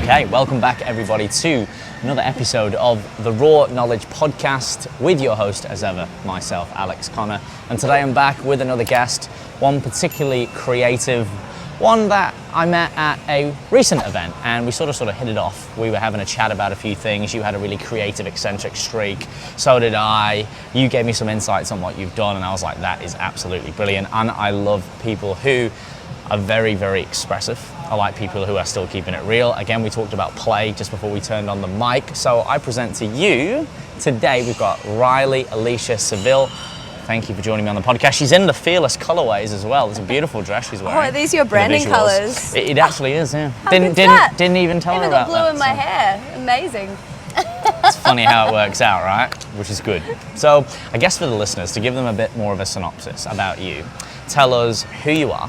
Okay, welcome back everybody to another episode of the Raw Knowledge Podcast with your host, as ever, myself, Alex Connor. And today I'm back with another guest, one particularly creative, one that I met at a recent event, and we sort of hit it off. We were having a chat about a few things. You had a really creative, eccentric streak. So did I. You gave me some insights on what you've done, and I was like, that is absolutely brilliant. And I love people who are very, very expressive. I like people who are still keeping it real. Again, we talked about play just before we turned on the mic. So I present to you, today we've got Riely Alecia Saville. Thank you for joining me on the podcast. She's in the Fearless colorways as well. It's a beautiful dress she's wearing. Oh, are these your branding colors? It actually is, yeah. Didn't even tell her even about the blue that. in my hair. Amazing. It's funny how it works out, right? Which is good. So I guess for the listeners, to give them a bit more of a synopsis about you, tell us who you are,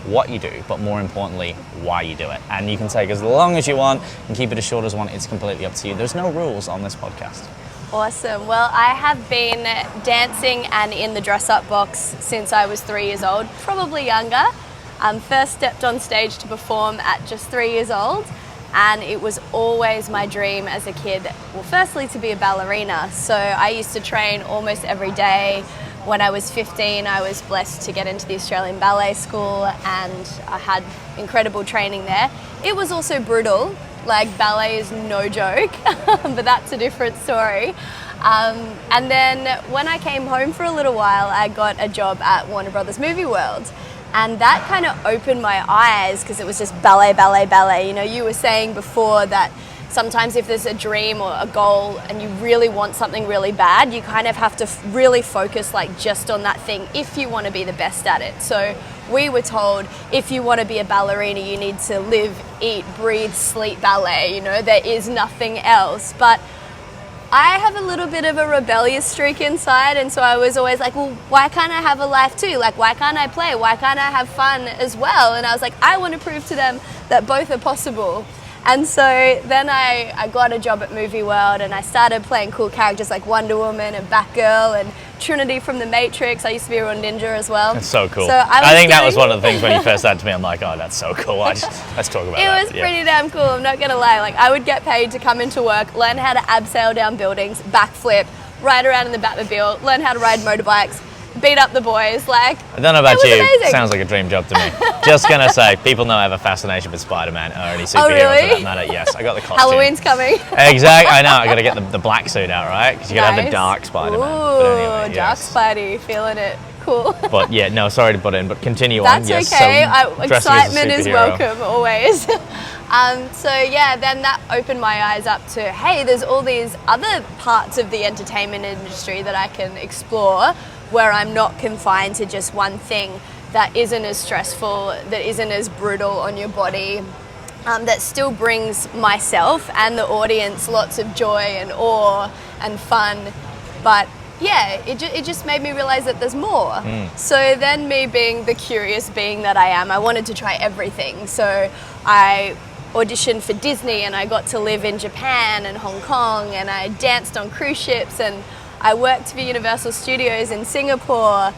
what you do, but more importantly, why you do it. And you can take as long as you want and keep it as short as you want. It's completely up to you. There's no rules on this podcast. Awesome. Well, I have been dancing and in the dress-up box since I was 3 years old, probably younger. First stepped on stage to perform at just 3 years old, and it was always my dream as a kid, well, firstly to be a ballerina. So I used to train almost every day. When I was 15, I was blessed to get into the Australian Ballet School, and I had incredible training there. It was also brutal. Like, ballet is no joke, but that's a different story. And then when I came home for a little while, I got a job at Warner Brothers Movie World. And that kind of opened my eyes, because it was just ballet, ballet, ballet. You know, you were saying before that sometimes if there's a dream or a goal and you really want something really bad, you kind of have to really focus like just on that thing if you want to be the best at it. So we were told, if you want to be a ballerina, you need to live, eat, breathe, sleep ballet. You know, there is nothing else. But I have a little bit of a rebellious streak inside, and so I was always like, well, why can't I have a life too? Like, why can't I play? Why can't I have fun as well? And I was like, I want to prove to them that both are possible. And so then I got a job at Movie World, and I started playing cool characters like Wonder Woman and Batgirl and Trinity from The Matrix. I used to be a Ron Ninja as well. That's so cool. So I think that was one of the things when you first said to me, I'm like, oh, that's so cool. Let's talk about that. It was pretty damn cool, I'm not going to lie. Like, I would get paid to come into work, learn how to abseil down buildings, backflip, ride around in the Batmobile, learn how to ride motorbikes, beat up the boys. Like, I don't know about you. Amazing. Sounds like a dream job to me. Just gonna say, people know I have a fascination with Spider-Man or any superhero for that matter. Yes, I got the costume. Halloween's coming. Exactly. I know. I got to get the black suit out, right? Because you got to have the dark Spider-Man. Ooh, but anyway, dark Spidey, feeling it. Cool. But yeah, no, sorry to butt in, but continue That's on. That's okay. So excitement is welcome always. So yeah, then that opened my eyes up to, hey, there's all these other parts of the entertainment industry that I can explore, where I'm not confined to just one thing, that isn't as stressful, that isn't as brutal on your body, that still brings myself and the audience lots of joy and awe and fun. But yeah, it just made me realize that there's more. So then, me being the curious being that I am, I wanted to try everything. So I auditioned for Disney, and I got to live in Japan and Hong Kong, and I danced on cruise ships, and I worked for Universal Studios in Singapore,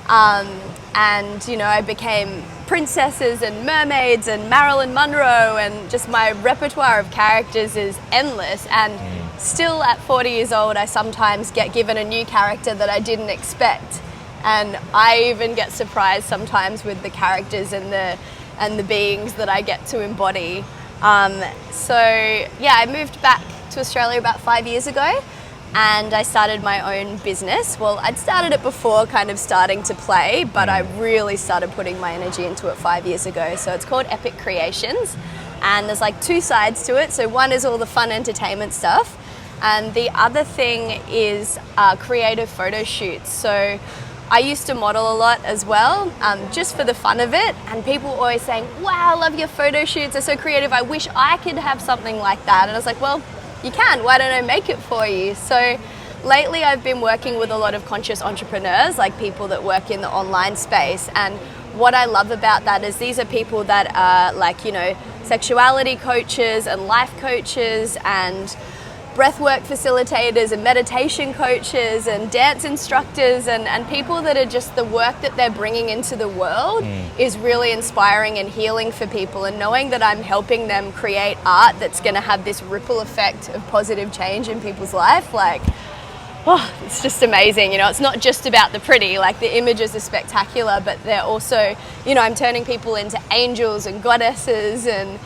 and you know, I became princesses and mermaids and Marilyn Monroe, and just my repertoire of characters is endless. And still at 40 years old, I sometimes get given a new character that I didn't expect, and I even get surprised sometimes with the characters and the beings that I get to embody. So yeah, I moved back to Australia about 5 years ago, and I started my own business. Well, I'd started it before, kind of starting to play, but I really started putting my energy into it 5 years ago. So it's called Epic Creations, and there's like two sides to it. So one is all the fun entertainment stuff, and the other thing is creative photo shoots. So I used to model a lot as well, just for the fun of it, and people were always saying, wow, I love your photo shoots, they're so creative, I wish I could have something like that. And I was like, well, you can, why don't I make it for you? So lately I've been working with a lot of conscious entrepreneurs, like people that work in the online space, and what I love about that is these are people that are like, you know, sexuality coaches and life coaches and breathwork facilitators and meditation coaches and dance instructors and people that are just the work that they're bringing into the world is really inspiring and healing for people, and knowing that I'm helping them create art that's going to have this ripple effect of positive change in people's life, like, oh, it's just amazing. You know, it's not just about the pretty, like the images are spectacular, but they're also, you know, I'm turning people into angels and goddesses and,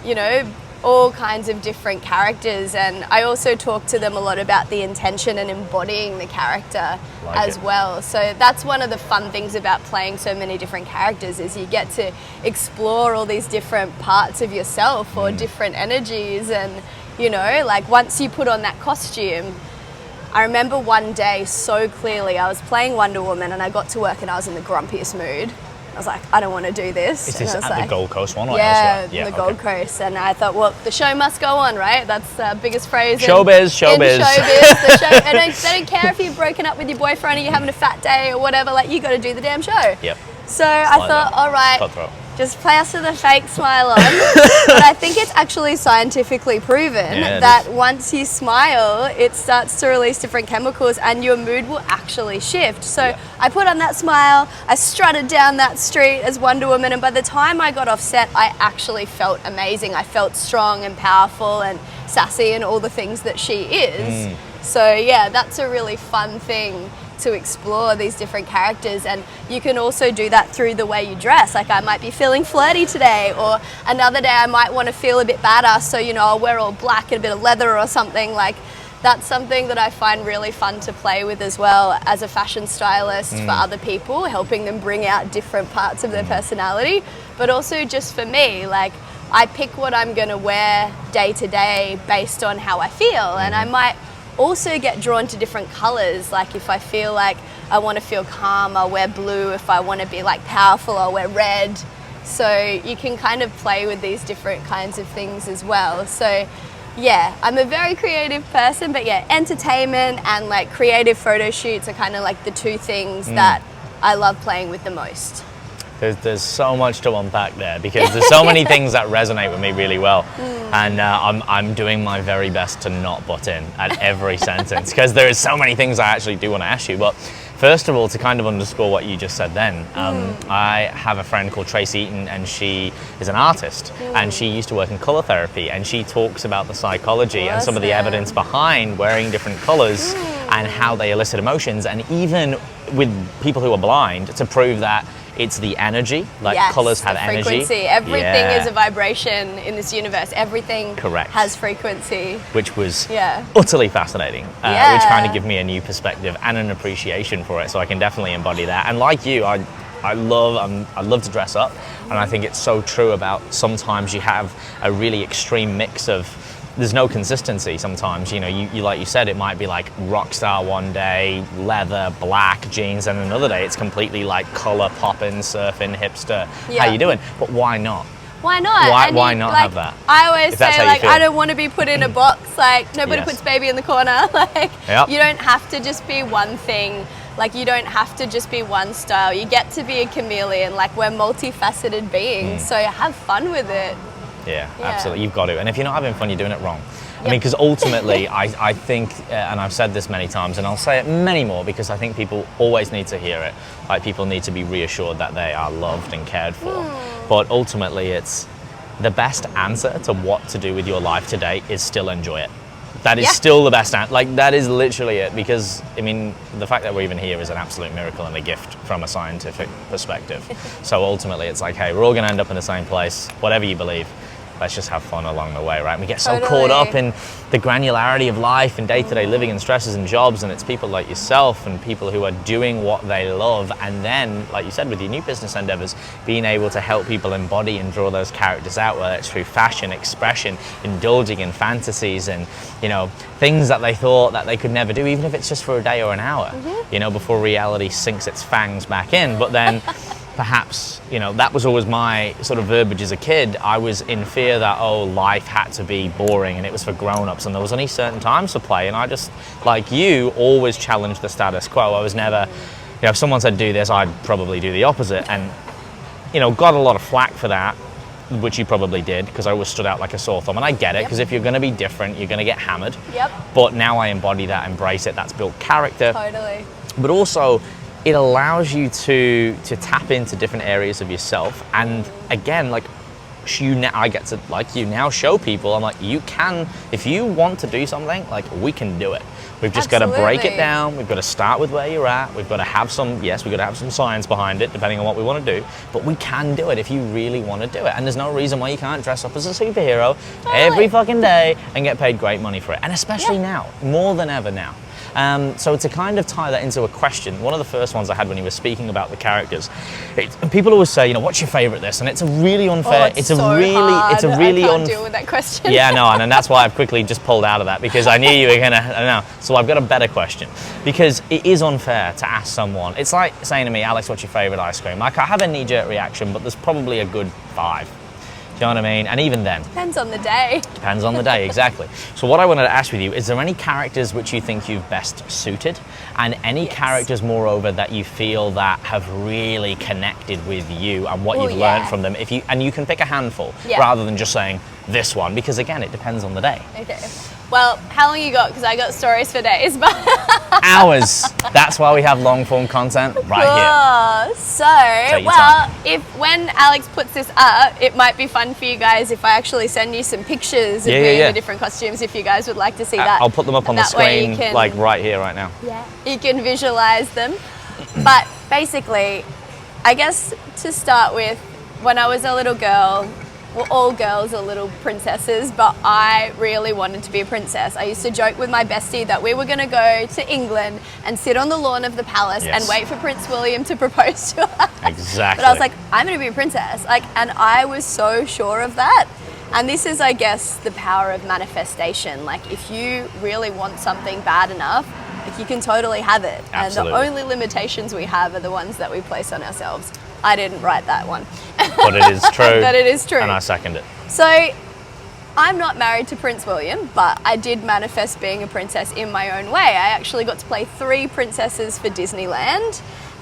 you know, all kinds of different characters. And I also talk to them a lot about the intention and embodying the character as well. So that's one of the fun things about playing so many different characters, is you get to explore all these different parts of yourself or different energies. And, you know, like once you put on that costume, I remember one day so clearly, I was playing Wonder Woman and I got to work and I was in the grumpiest mood. I was like, I don't want to do this. Is this at the Gold Coast one or elsewhere? Yeah, the Gold Coast. And I thought, well, the show must go on, right? That's the biggest phrase. Showbiz. In showbiz. The show, they don't care if you've broken up with your boyfriend or you're having a fat day or whatever. Like, you got to do the damn show. Yep. So I thought, all right, just plaster the fake smile on. But I think it's actually scientifically proven that once you smile, it starts to release different chemicals and your mood will actually shift. So I put on that smile, I strutted down that street as Wonder Woman, and by the time I got off set, I actually felt amazing. I felt strong and powerful and sassy and all the things that she is. So yeah, that's a really fun thing to explore, these different characters. And you can also do that through the way you dress. Like, I might be feeling flirty today, or another day I might want to feel a bit badass, so, you know, I'll wear all black and a bit of leather or something. Like, that's something that I find really fun to play with as well as a fashion stylist for other people, helping them bring out different parts of their personality. But also just for me, like, I pick what I'm going to wear day to day based on how I feel, and I might also get drawn to different colors. Like, if I feel like I want to feel calm, I'll wear blue. If I want to be like powerful, I'll wear red. So you can kind of play with these different kinds of things as well. So yeah, I'm a very creative person, but yeah, entertainment and like creative photo shoots are kind of like the two things that I love playing with the most. There's so much to unpack there, because there's so many things that resonate with me really well, and I'm doing my very best to not butt in at every sentence, because there is so many things I actually do want to ask you. But first of all, to kind of underscore what you just said then, I have a friend called Tracy Eaton, and she is an artist, and she used to work in colour therapy, and she talks about the psychology and some of the evidence behind wearing different colours and how they elicit emotions, and even with people who are blind, to prove that it's the energy, like colours have energy. Frequency. Everything is a vibration in this universe. Everything has frequency. Which was utterly fascinating, which kind of gave me a new perspective and an appreciation for it, so I can definitely embody that. And like you, I love to dress up, and I think it's so true about sometimes you have a really extreme mix of, there's no consistency sometimes, you know, you like you said, it might be like rock star one day, leather, black, jeans, and another day it's completely like color popping, surfing, hipster. How you doing? But why not? Why not? Why not have that? I always say, like, I don't want to be put in a box. Like, nobody puts baby in the corner. Like, you don't have to just be one thing. Like, you don't have to just be one style. You get to be a chameleon. Like, we're multifaceted beings, so have fun with it. Yeah, absolutely. You've got to. And if you're not having fun, you're doing it wrong. I mean, because ultimately, I think, and I've said this many times, and I'll say it many more, because I think people always need to hear it. Like, people need to be reassured that they are loved and cared for. But ultimately, it's the best answer to what to do with your life today is still enjoy it. That is still the best answer. Like, that is literally it. Because, I mean, the fact that we're even here is an absolute miracle and a gift from a scientific perspective. So ultimately, it's like, hey, we're all going to end up in the same place, whatever you believe. Let's just have fun along the way, right? And we get so caught up in the granularity of life and day-to-day living and stresses and jobs, and it's people like yourself and people who are doing what they love, and then, like you said, with your new business endeavors, being able to help people embody and draw those characters out, whether it's through fashion, expression, indulging in fantasies and, you know, things that they thought that they could never do, even if it's just for a day or an hour, you know, before reality sinks its fangs back in. But then perhaps, you know, that was always my sort of verbiage as a kid. I was in fear that, oh, life had to be boring and it was for grown-ups and there was only certain times to play, and I just, like you, always challenged the status quo. I was never, you know, if someone said do this, I'd probably do the opposite, and, you know, got a lot of flack for that. which you probably did, because I always stood out like a sore thumb. And I get it, because if you're going to be different, you're going to get hammered. Yep. But now I embody that, embrace it. That's built character. Totally. But also, it allows you to tap into different areas of yourself. And again, like, I get to, like you now, show people, I'm like, you can, if you want to do something, like, we can do it. We've just got to break it down. We've got to start with where you're at. We've got to have some, yes, we've got to have some science behind it, depending on what we want to do. But we can do it if you really want to do it. And there's no reason why you can't dress up as a superhero every fucking day and get paid great money for it. And especially now, more than ever now. So to kind of tie that into a question, one of the first ones I had when you were speaking about the characters, people always say, you know, what's your favorite this? And it's a really unfair, it's so hard. it's a really I can't deal with that question. Yeah, no, and that's why I've quickly just pulled out of that, because I knew you were gonna, I don't know. So I've got a better question, because it is unfair to ask someone. It's like saying to me, Alex, what's your favorite ice cream? Like, I have a knee-jerk reaction, but there's probably a good 5. Do you know what I mean? And even then. Depends on the day. Depends on the day, exactly. So what I wanted to ask with you, is there any characters which you think you've best suited? And any characters, moreover, that you feel that have really connected with you and what you've learned from them? And you can pick a handful, rather than just saying this one, because again, it depends on the day. Okay. Well, how long you got? Because I got stories for days, but hours. That's why we have long form content right here. So, when Alex puts this up, it might be fun for you guys if I actually send you some pictures of me in the different costumes, if you guys would like to see that. I'll put them up on the screen, like right here, right now. Yeah. You can visualize them. But basically, I guess to start with, when I was a little girl, well, all girls are little princesses, but I really wanted to be a princess. I used to joke with my bestie that we were going to go to England and sit on the lawn of the palace and wait for Prince William to propose to us. Exactly. But I was like, I'm going to be a princess. And I was so sure of that. And this is, I guess, the power of manifestation. Like, if you really want something bad enough, like, you can totally have it. Absolutely. And the only limitations we have are the ones that we place on ourselves. I didn't write that one. But it is true. But it is true. And I second it. So, I'm not married to Prince William, but I did manifest being a princess in my own way. I actually got to play 3 princesses for Disneyland,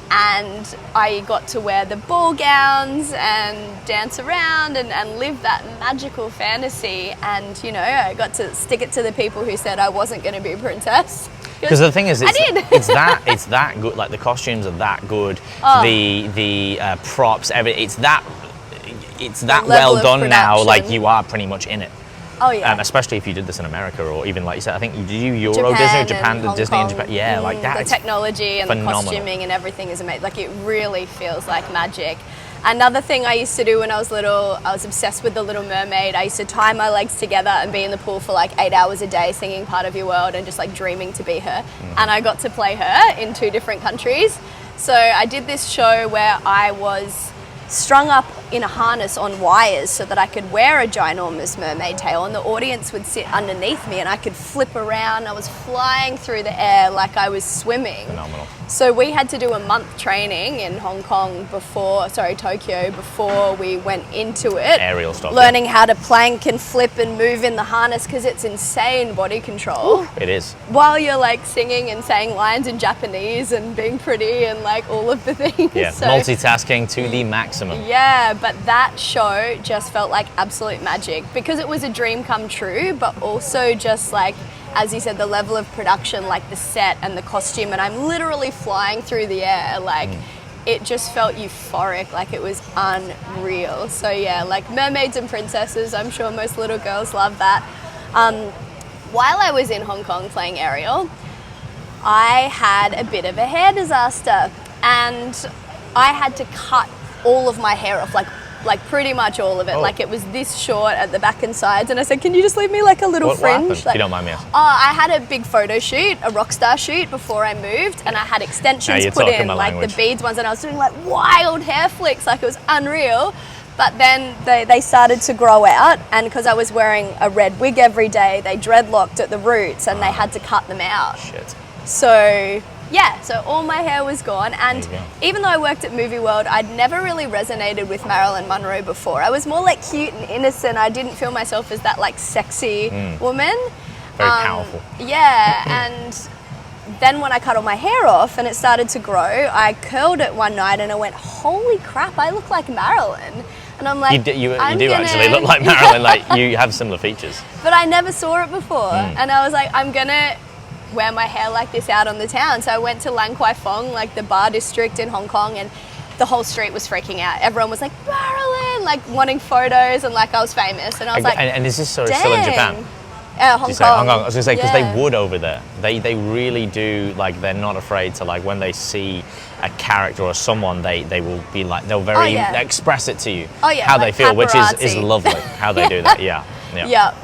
and I got to wear the ball gowns and dance around and live that magical fantasy. And, you know, I got to stick it to the people who said I wasn't going to be a princess. Because the thing is, it's that good. Like, the costumes are that good. The props, it's that well done now. Like, you are pretty much in it. Oh yeah. Especially if you did this in America, or even, like you said, I think you do Euro Disney, Japan, Disney in Japan. Yeah, like that. The technology and phenomenal. The costuming and everything is amazing. Like, it really feels like magic. Another thing I used to do when I was little, I was obsessed with The Little Mermaid. I used to tie my legs together and be in the pool for like 8 hours a day singing Part of Your World and just like dreaming to be her. And I got to play her in 2 different countries. So I did this show where I was strung up in a harness on wires so that I could wear a ginormous mermaid tail, and the audience would sit underneath me and I could flip around. I was flying through the air like I was swimming. Phenomenal. So we had to do a month training in Tokyo, before we went into it. Aerial stuff. Learning how to plank and flip and move in the harness, because it's insane body control. Ooh, it is. While you're like singing and saying lines in Japanese and being pretty and like all of the things. Yeah, so, multitasking to the maximum. Yeah, but that show just felt like absolute magic, because it was a dream come true, but also just like, as you said, the level of production, like the set and the costume, and I'm literally flying through the air, like it just felt euphoric, like it was unreal. So yeah, like mermaids and princesses, I'm sure most little girls love that. While I was in Hong Kong playing Ariel, I had a bit of a hair disaster, and I had to cut all of my hair off, like pretty much all of it. Like, it was this short at the back and sides, and I said, can you just leave me like a little fringe? What happened, if you don't mind me asking? I had a big photo shoot, a rock star shoot before I moved, and I had extensions put in, like the beads ones, and I was doing like wild hair flicks, like it was unreal. But then they started to grow out, and because I was wearing a red wig every day, they dreadlocked at the roots, and they had to cut them out. Shit. So yeah, so all my hair was gone, and even though I worked at Movie World, I'd never really resonated with Marilyn Monroe before. I was more like cute and innocent. I didn't feel myself as that like sexy woman. Very powerful. Yeah, and then when I cut all my hair off and it started to grow, I curled it one night and I went, holy crap, I look like Marilyn. And I'm like, you do actually look like Marilyn. Like you have similar features. But I never saw it before, and I was like, I'm gonna wear my hair like this out on the town. So I went to Lang Kwai Fong, like the bar district in Hong Kong, and the whole street was freaking out. Everyone was like, Marilyn, like wanting photos, and like I was famous. And I was like, and is this still in Japan? Hong Kong. Hong Kong. I was gonna say, because they would over there. They really do, like, they're not afraid to, like, when they see a character or someone, they will be like, they'll very express it to you. How they feel, paparazzi. which is lovely. How they do that. Yeah.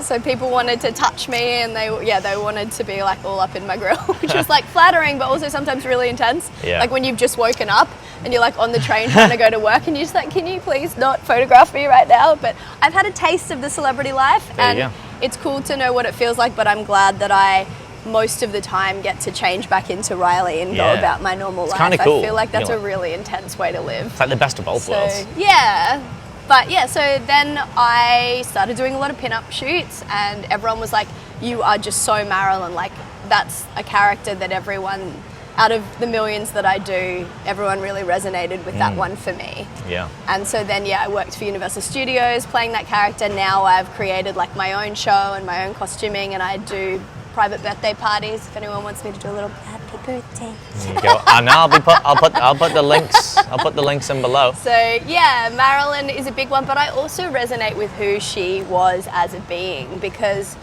So people wanted to touch me, and they wanted to be like all up in my grill, which was like flattering, but also sometimes really intense. Like when you've just woken up and you're like on the train trying to go to work, and you're just like, can you please not photograph me right now? But I've had a taste of the celebrity life, and it's cool to know what it feels like, but I'm glad that I most of the time get to change back into Riely and go about my normal life. Kind of cool. I feel like that's a really intense way to live. It's like the best of both worlds. Yeah. But yeah, so then I started doing a lot of pin-up shoots, and everyone was like, you are just so Marilyn. Like, that's a character that everyone, out of the millions that I do, everyone really resonated with that one for me. Yeah. And so then, I worked for Universal Studios playing that character. Now I've created like my own show and my own costuming, and I do private birthday parties if anyone wants me to do a little happy birthday. There you go. And I'll put the links. I'll put the links in below. So yeah, Marilyn is a big one, but I also resonate with who she was as a being, because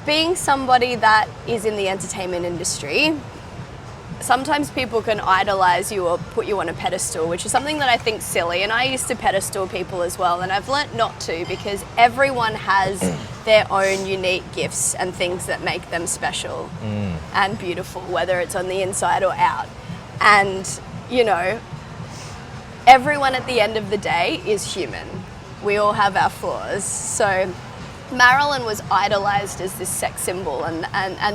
being somebody that is in the entertainment industry, sometimes people can idolize you or put you on a pedestal, which is something that I think silly. And I used to pedestal people as well, and I've learnt not to, because everyone has their own unique gifts and things that make them special and beautiful, whether it's on the inside or out. And, you know, everyone at the end of the day is human. We all have our flaws. So Marilyn was idolized as this sex symbol and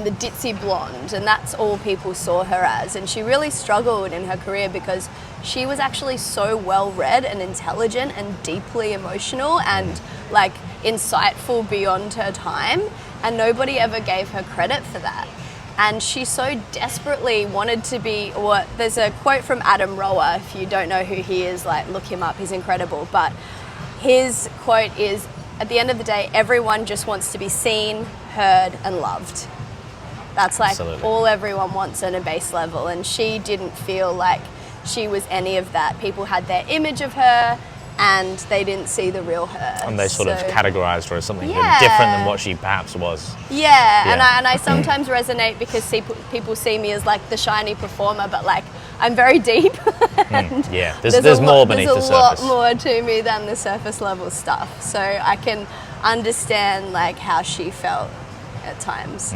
the ditzy blonde, and that's all people saw her as. And she really struggled in her career because she was actually so well read and intelligent and deeply emotional and like insightful beyond her time, and nobody ever gave her credit for that. And she so desperately wanted to be, or there's a quote from Adam Rower, if you don't know who he is, like look him up, he's incredible. But his quote is, at the end of the day, everyone just wants to be seen, heard, and loved. That's like all everyone wants on a base level. And she didn't feel like she was any of that. People had their image of her, and they didn't see the real her. And they sort of categorized her as something different than what she perhaps was. Yeah. And I sometimes resonate because people see me as like the shiny performer, but like I'm very deep. There's more beneath the surface. There's a lot more to me than the surface level stuff. So I can understand like how she felt at times.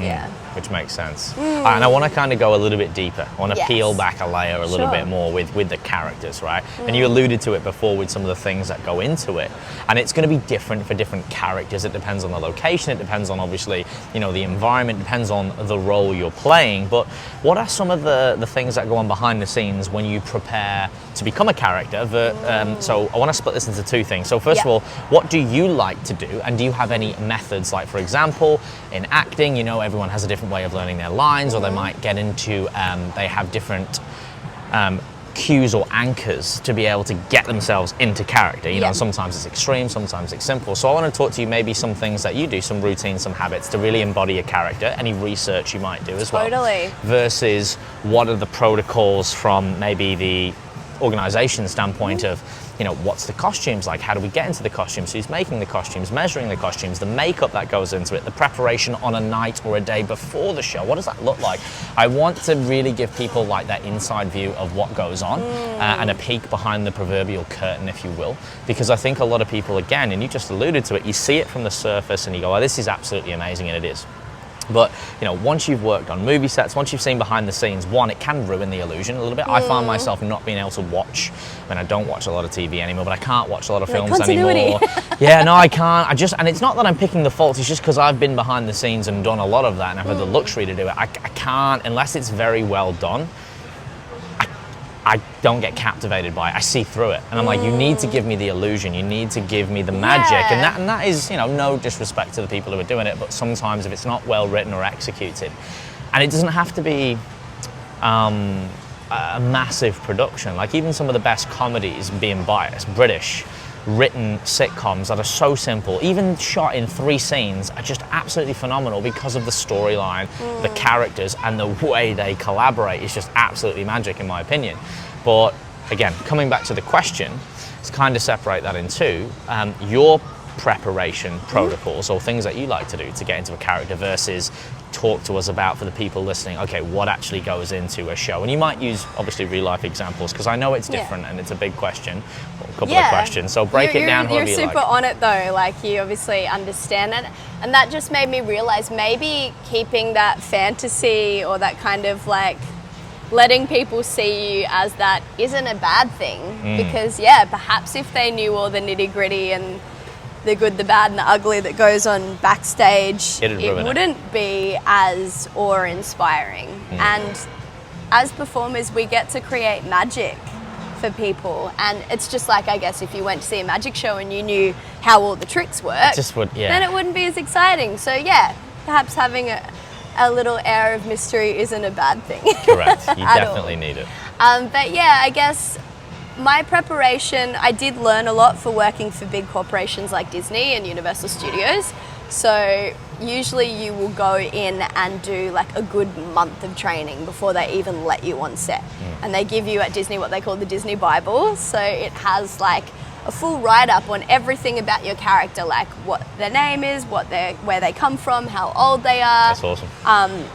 Which makes sense. And I want to kind of go a little bit deeper. I want to peel back a layer a little bit more with the characters, right? And you alluded to it before with some of the things that go into it. And it's going to be different for different characters. It depends on the location. It depends on, obviously, you know, the environment. It depends on the role you're playing. But what are some of the things that go on behind the scenes when you prepare to become a character? So I want to split this into two things. So first of all, what do you like to do? And do you have any methods? Like, for example, in acting, you know, everyone has a different way of learning their lines, or they might get into, they have different cues or anchors to be able to get themselves into character. You know, sometimes it's extreme, sometimes it's simple. So I want to talk to you maybe some things that you do, some routines, some habits to really embody a character, any research you might do as well. Versus what are the protocols from maybe the organization standpoint of, you know, what's the costumes like? How do we get into the costumes? Who's making the costumes, measuring the costumes, the makeup that goes into it, the preparation on a night or a day before the show? What does that look like? I want to really give people like that inside view of what goes on and a peek behind the proverbial curtain, if you will, because I think a lot of people, again, and you just alluded to it, you see it from the surface and you go, oh, this is absolutely amazing, and it is. But, you know, once you've worked on movie sets, once you've seen behind the scenes, one, it can ruin the illusion a little bit. I find myself not being able to watch, I mean, I don't watch a lot of TV anymore, but I can't watch a lot of films anymore. No, I can't. And it's not that I'm picking the faults, it's just because I've been behind the scenes and done a lot of that, and I've had the luxury to do it. I can't, unless it's very well done, I don't get captivated by it. I see through it. And I'm like, you need to give me the illusion. You need to give me the magic. And that is, you know, no disrespect to the people who are doing it, but sometimes if it's not well written or executed, and it doesn't have to be a massive production, like even some of the best comedies, being biased, British, written sitcoms that are so simple, even shot in 3 scenes, are just absolutely phenomenal because of the storyline, the characters, and the way they collaborate is just absolutely magic in my opinion. But again, coming back to the question, let's kind of separate that in two. Your preparation protocols or things that you like to do to get into a character versus talk to us about, for the people listening, okay, what actually goes into a show. And you might use obviously real life examples because I know it's different and it's a big question, or a couple of questions, so break it down however you like. You're super on it though, like you obviously understand it, and that just made me realize maybe keeping that fantasy or that kind of like letting people see you as that isn't a bad thing, because perhaps if they knew all the nitty gritty and the good, the bad and the ugly that goes on backstage, it wouldn't be as awe-inspiring. And as performers, we get to create magic for people, and it's just like, I guess, if you went to see a magic show and you knew how all the tricks work, then it wouldn't be as exciting. So perhaps having a little air of mystery isn't a bad thing. Correct, you definitely need it. But I guess my preparation, I did learn a lot for working for big corporations like Disney and Universal Studios. So usually you will go in and do like a good month of training before they even let you on set. And they give you at Disney what they call the Disney Bible. So it has like a full write-up on everything about your character, like what their name is, where they come from, how old they are. That's awesome.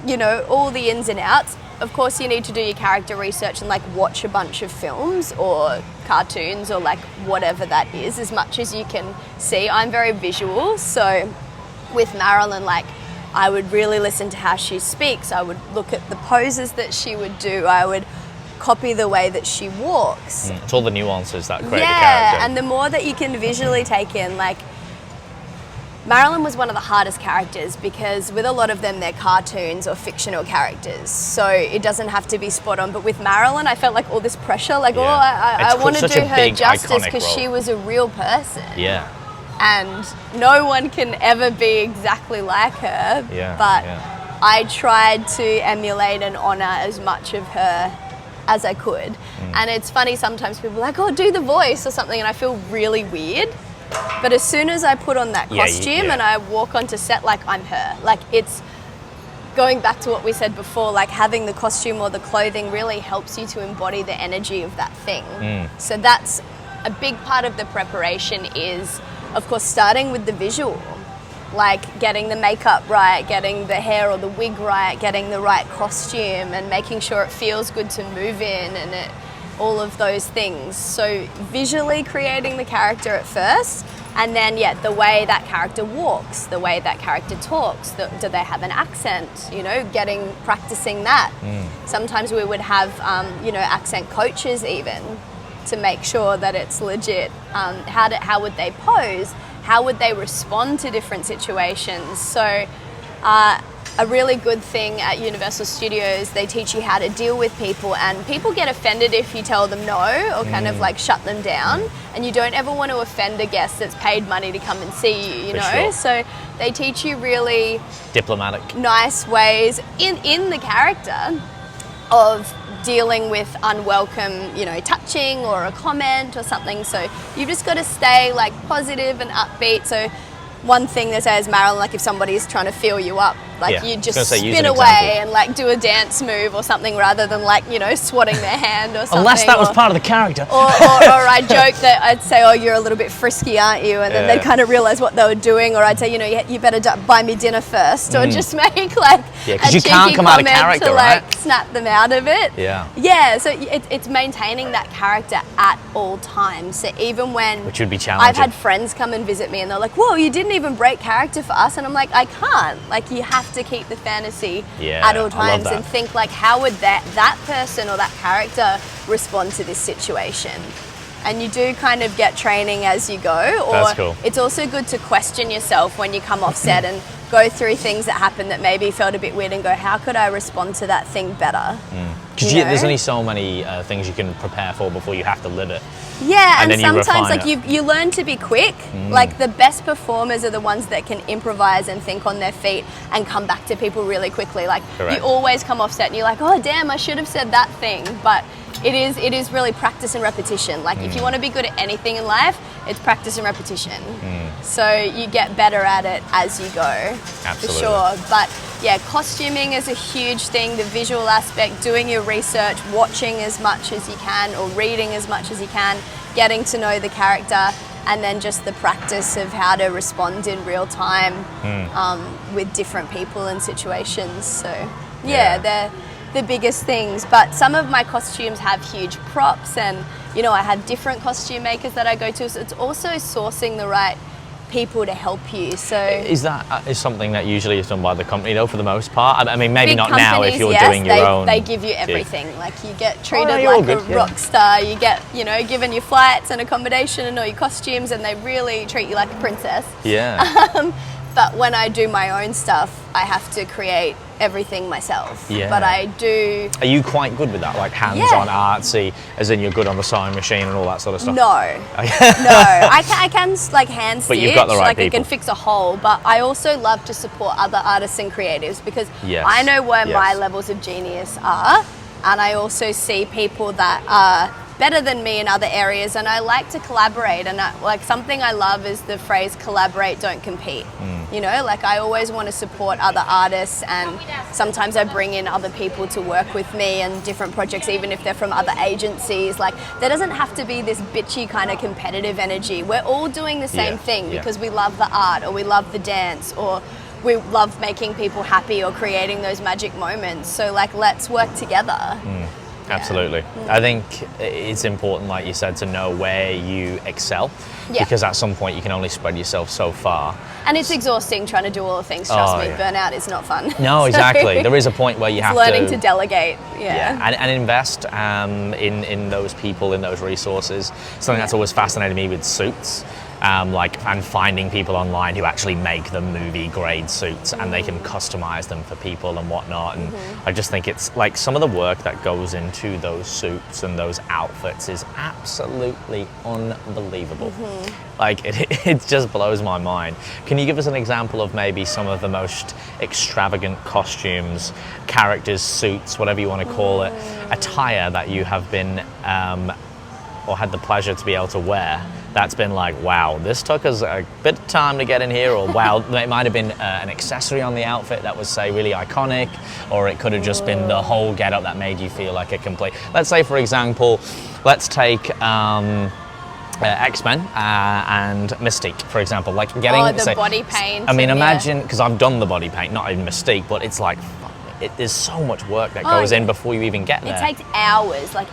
You know, all the ins and outs. Of course, you need to do your character research and like watch a bunch of films or cartoons or like whatever that is, as much as you can see. I'm very visual, so with Marilyn, like I would really listen to how she speaks. I would look at the poses that she would do. I would copy the way that she walks. It's all the nuances that create the character. And the more that you can visually take in, like Marilyn was one of the hardest characters because with a lot of them, they're cartoons or fictional characters. So it doesn't have to be spot on. But with Marilyn, I felt like all this pressure, like, I want to do her justice because she was a real person. Yeah. And no one can ever be exactly like her. But I tried to emulate and honor as much of her as I could. And it's funny, sometimes people are like, oh, do the voice or something, and I feel really weird. But as soon as I put on that costume and I walk onto set, like I'm her. Like it's going back to what we said before, like having the costume or the clothing really helps you to embody the energy of that thing. So that's a big part of the preparation is, of course, starting with the visual, like getting the makeup right, getting the hair or the wig right, getting the right costume and making sure it feels good to move in and all of those things. So visually creating the character at first, and then the way that character walks, the way that character talks, do they have an accent, you know, practicing that. Sometimes we would have you know, accent coaches even to make sure that it's legit. How would they pose, how would they respond to different situations. So a really good thing at Universal Studios, they teach you how to deal with people, and people get offended if you tell them no or kind of like shut them down, and you don't ever want to offend a guest that's paid money to come and see you, you know? Sure. So they teach you really diplomatic, nice ways in the character of dealing with unwelcome, you know, touching or a comment or something. So you've just got to stay like positive and upbeat. So one thing they say is, Marilyn, like if somebody's trying to feel you up, like you just spin away and like do a dance move or something rather than like, you know, swatting their hand or something. Unless that was part of the character. Or I joke that I'd say, oh, you're a little bit frisky, aren't you? And then they'd kind of realise what they were doing. Or I'd say, you know, you better buy me dinner first. Or just make like a you can't come out of character, to like snap them out of it. Yeah, so it's maintaining that character at all times. So even when... Which would be challenging. I've had friends come and visit me and they're like, whoa, you didn't even break character for us. And I'm like, I can't. Like, you have to keep the fantasy at all times and think like, how would that person or that character respond to this situation? And you do kind of get training as you go. Or that's cool. It's also good to question yourself when you come off set and go through things that happen that maybe felt a bit weird and go, how could I respond to that thing better? Because there's only so many things you can prepare for before you have to live it. Yeah, and sometimes like you learn to be quick. Like the best performers are the ones that can improvise and think on their feet and come back to people really quickly. Like you always come off set and you're like, oh damn, I should have said that thing. But it is really practice and repetition. Like if you want to be good at anything in life, it's practice and repetition. So you get better at it as you go. Absolutely. For sure. But yeah, costuming is a huge thing, the visual aspect, doing your research, watching as much as you can or reading as much as you can, getting to know the character, and then just the practice of how to respond in real time with different people and situations. So yeah, they're the biggest things. But some of my costumes have huge props, and you know, I have different costume makers that I go to, so it's also sourcing the right people to help you. So is something that usually is done by the company though, for the most part? I mean, maybe big not now if you're doing your own. They give you everything. Like you get treated like a rock star. You get, you know, given your flights and accommodation and all your costumes, and they really treat you like a princess. Yeah. But when I do my own stuff, I have to create everything myself. Yeah. But I do. Are you quite good with that? Like hands-on artsy, as in you're good on the sewing machine and all that sort of stuff? No. No. I can like hand stitch. But you've got the right like people. I can fix a hole. But I also love to support other artists and creatives, because Yes. I know where Yes. my levels of genius are. And I also see people that are better than me in other areas, and I like to collaborate. And like something I love is the phrase collaborate, don't compete. You know, like I always want to support other artists, and sometimes I bring in other people to work with me and different projects, even if they're from other agencies. Like there doesn't have to be this bitchy kind of competitive energy. We're all doing the same thing because we love the art, or we love the dance, or we love making people happy or creating those magic moments. So like, let's work together. Absolutely. I think it's important, like you said, to know where you excel, because at some point you can only spread yourself so far. And it's exhausting trying to do all the things, trust me. Burnout is not fun. No, exactly. There is a point where you have learning to delegate. And invest in those people, in those resources. Something that's always fascinated me with suits. And finding people online who actually make the movie grade suits, and they can customize them for people and whatnot. And I just think it's like some of the work that goes into those suits and those outfits is absolutely unbelievable. Like it just blows my mind. Can you give us an example of maybe some of the most extravagant costumes, characters, suits, whatever you want to call it, attire that you have been or had the pleasure to be able to wear? That's been like, wow, this took us a bit of time to get in here, or wow, it might have been an accessory on the outfit that was, say, really iconic, or it could have just been the whole get-up that made you feel like a complete. Let's say, for example, let's take X-Men and Mystique, for example. Like getting the body paint. I mean, imagine, because I've done the body paint, not in Mystique, but it's like, there's so much work that goes in before you even get there. It takes hours, like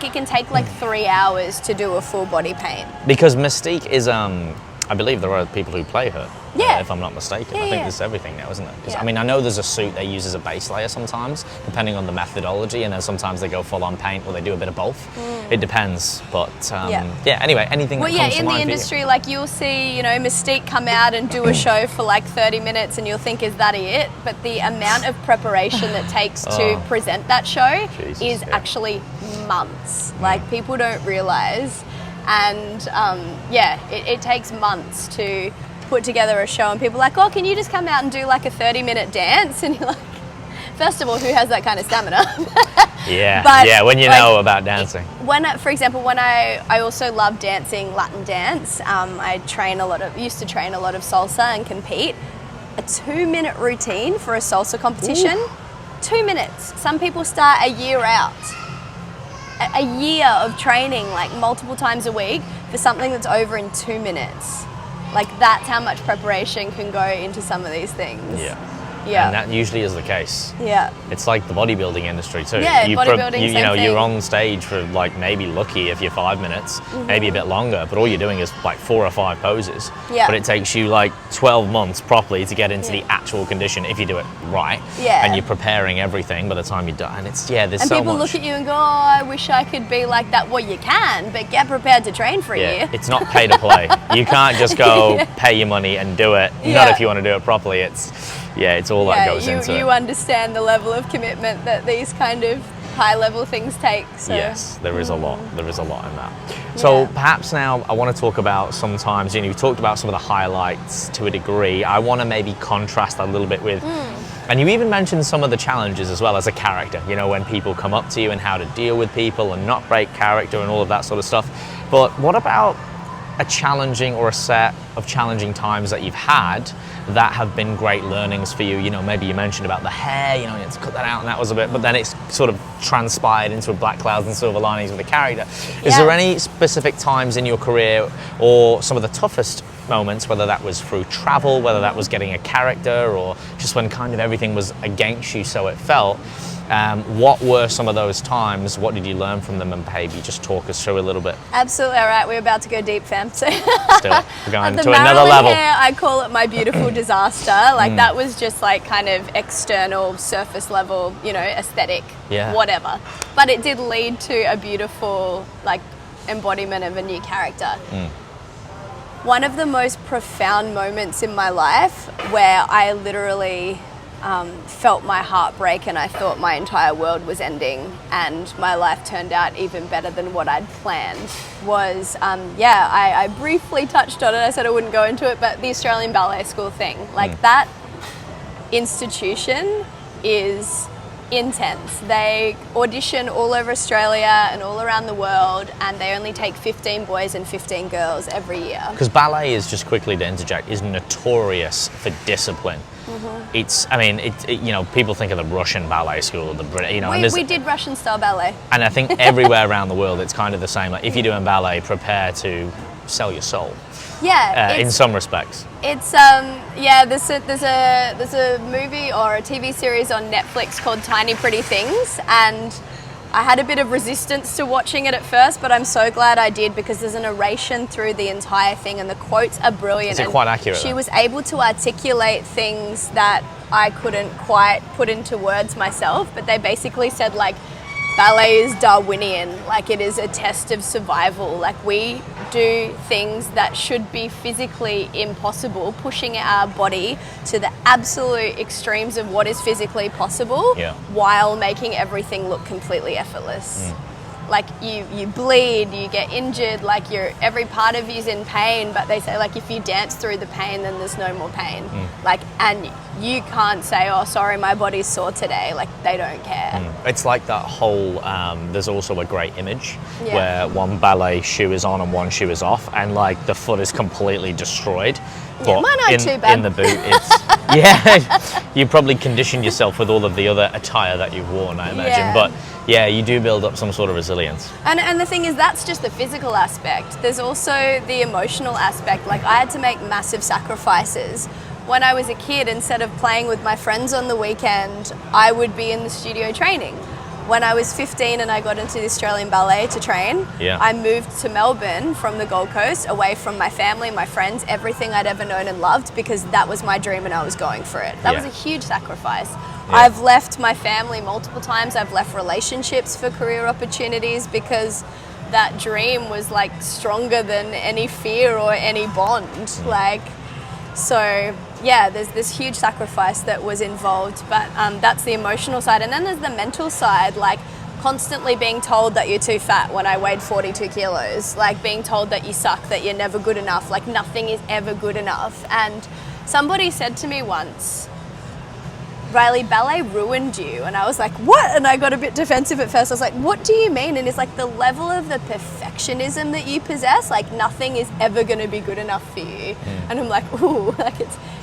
it can take like 3 hours to do a full body paint. Because Mystique is, I believe there are people who play her, if I'm not mistaken. I think there's everything now, isn't it? I mean, I know there's a suit they use as a base layer sometimes, depending on the methodology, and then sometimes they go full on paint, or they do a bit of both. It depends, but anyway, anything that comes to in mind the for you? industry, like you'll see, you know, Mystique come out and do a show for like 30 minutes, and you'll think, is that it? But the amount of preparation that takes to present that show is actually months. Like people don't realize. And it takes months to put together a show, and people are like, oh, can you just come out and do like a 30-minute dance? And you're like, first of all, who has that kind of stamina? When you know about dancing. For example, when I also love dancing Latin dance. I used to train a lot of salsa and compete. A 2-minute routine for a salsa competition, 2 minutes. Some people start a year out. A year of training, like multiple times a week, for something that's over in 2 minutes. Like that's how much preparation can go into some of these things. Yeah. And that usually is the case. Yeah. It's like the bodybuilding industry too. Yeah, bodybuilding, you know, same you're thing. on stage for like maybe lucky if you're 5 minutes, maybe a bit longer, but all you're doing is like 4 or 5 poses. Yeah. But it takes you like 12 months properly to get into the actual condition if you do it right. Yeah. And you're preparing everything by the time you're done. And it's, there's and so much. And people look at you and go, oh, I wish I could be like that. Well, you can, but get prepared to train for a year. It's not pay to play. You can't just go pay your money and do it. Not if you want to do it properly. It's all that goes into it. You understand the level of commitment that these kind of high-level things take. So. Yes, there is a lot. There is a lot in that. So perhaps now I want to talk about sometimes, you talked about some of the highlights to a degree. I want to maybe contrast a little bit with And you even mentioned some of the challenges as well as a character, you know, when people come up to you and how to deal with people and not break character and all of that sort of stuff. But what about a challenging or a set of challenging times that you've had that have been great learnings for you? You know, maybe you mentioned about the hair, you know, you had to cut that out and that was a bit, but then it's sort of transpired into a black clouds and silver linings with the character. Is there any specific times in your career or some of the toughest moments, whether that was through travel, whether that was getting a character, or just when kind of everything was against you, so it felt? What were some of those times? What did you learn from them? And maybe just talk us through a little bit. Absolutely. All right, we're about to go deep, fam. So Let's do it. We're going to another Marilyn level. Hair, I call it my beautiful disaster. Like that was just like kind of external, surface level, you know, aesthetic, whatever. But it did lead to a beautiful like embodiment of a new character. One of the most profound moments in my life where I literally felt my heart break and I thought my entire world was ending and my life turned out even better than what I'd planned was, I briefly touched on it. I said I wouldn't go into it, but the Australian Ballet School thing. Like that institution is intense. They audition all over Australia and all around the world, and they only take 15 boys and 15 girls every year. Because ballet is, just quickly to interject, is notorious for discipline. It's, I mean, you know, people think of the Russian ballet school, the British, you know. We did Russian style ballet. And I think everywhere around the world, it's kind of the same. Like if you're doing ballet, prepare to sell your soul. Yeah, in some respects. It's there's a movie or a TV series on Netflix called Tiny Pretty Things, and I had a bit of resistance to watching it at first, but I'm so glad I did because there's a narration through the entire thing and the quotes are brilliant. Is it quite accurate? She was able to articulate things that I couldn't quite put into words myself, but they basically said like, ballet is Darwinian, like it is a test of survival. Like we do things that should be physically impossible, pushing our body to the absolute extremes of what is physically possible while making everything look completely effortless. Like you bleed, you get injured, like every part of you's in pain, but they say like if you dance through the pain then there's no more pain. Like, and you can't say, oh sorry, my body's sore today. Like they don't care. It's like that whole, there's also a great image where one ballet shoe is on and one shoe is off and like the foot is completely destroyed. But mine aren't too bad. In the boot, it's, you probably conditioned yourself with all of the other attire that you've worn, I imagine. But yeah, you do build up some sort of resilience. And the thing is, that's just the physical aspect. There's also the emotional aspect. Like I had to make massive sacrifices. When I was a kid, instead of playing with my friends on the weekend, I would be in the studio training. When I was 15 and I got into the Australian Ballet to train, I moved to Melbourne from the Gold Coast, away from my family, my friends, everything I'd ever known and loved, because that was my dream and I was going for it. That was a huge sacrifice. I've left my family multiple times. I've left relationships for career opportunities because that dream was like stronger than any fear or any bond. Like, so yeah, there's this huge sacrifice that was involved, but that's the emotional side. And then there's the mental side, like constantly being told that you're too fat when I weighed 42 kilos, like being told that you suck, that you're never good enough, like nothing is ever good enough. And somebody said to me once, Riely, ballet ruined you. And I was like, what? And I got a bit defensive at first. I was like, what do you mean? And it's like the level of the perfectionism that you possess, like nothing is ever going to be good enough for you. And I'm like, ooh, like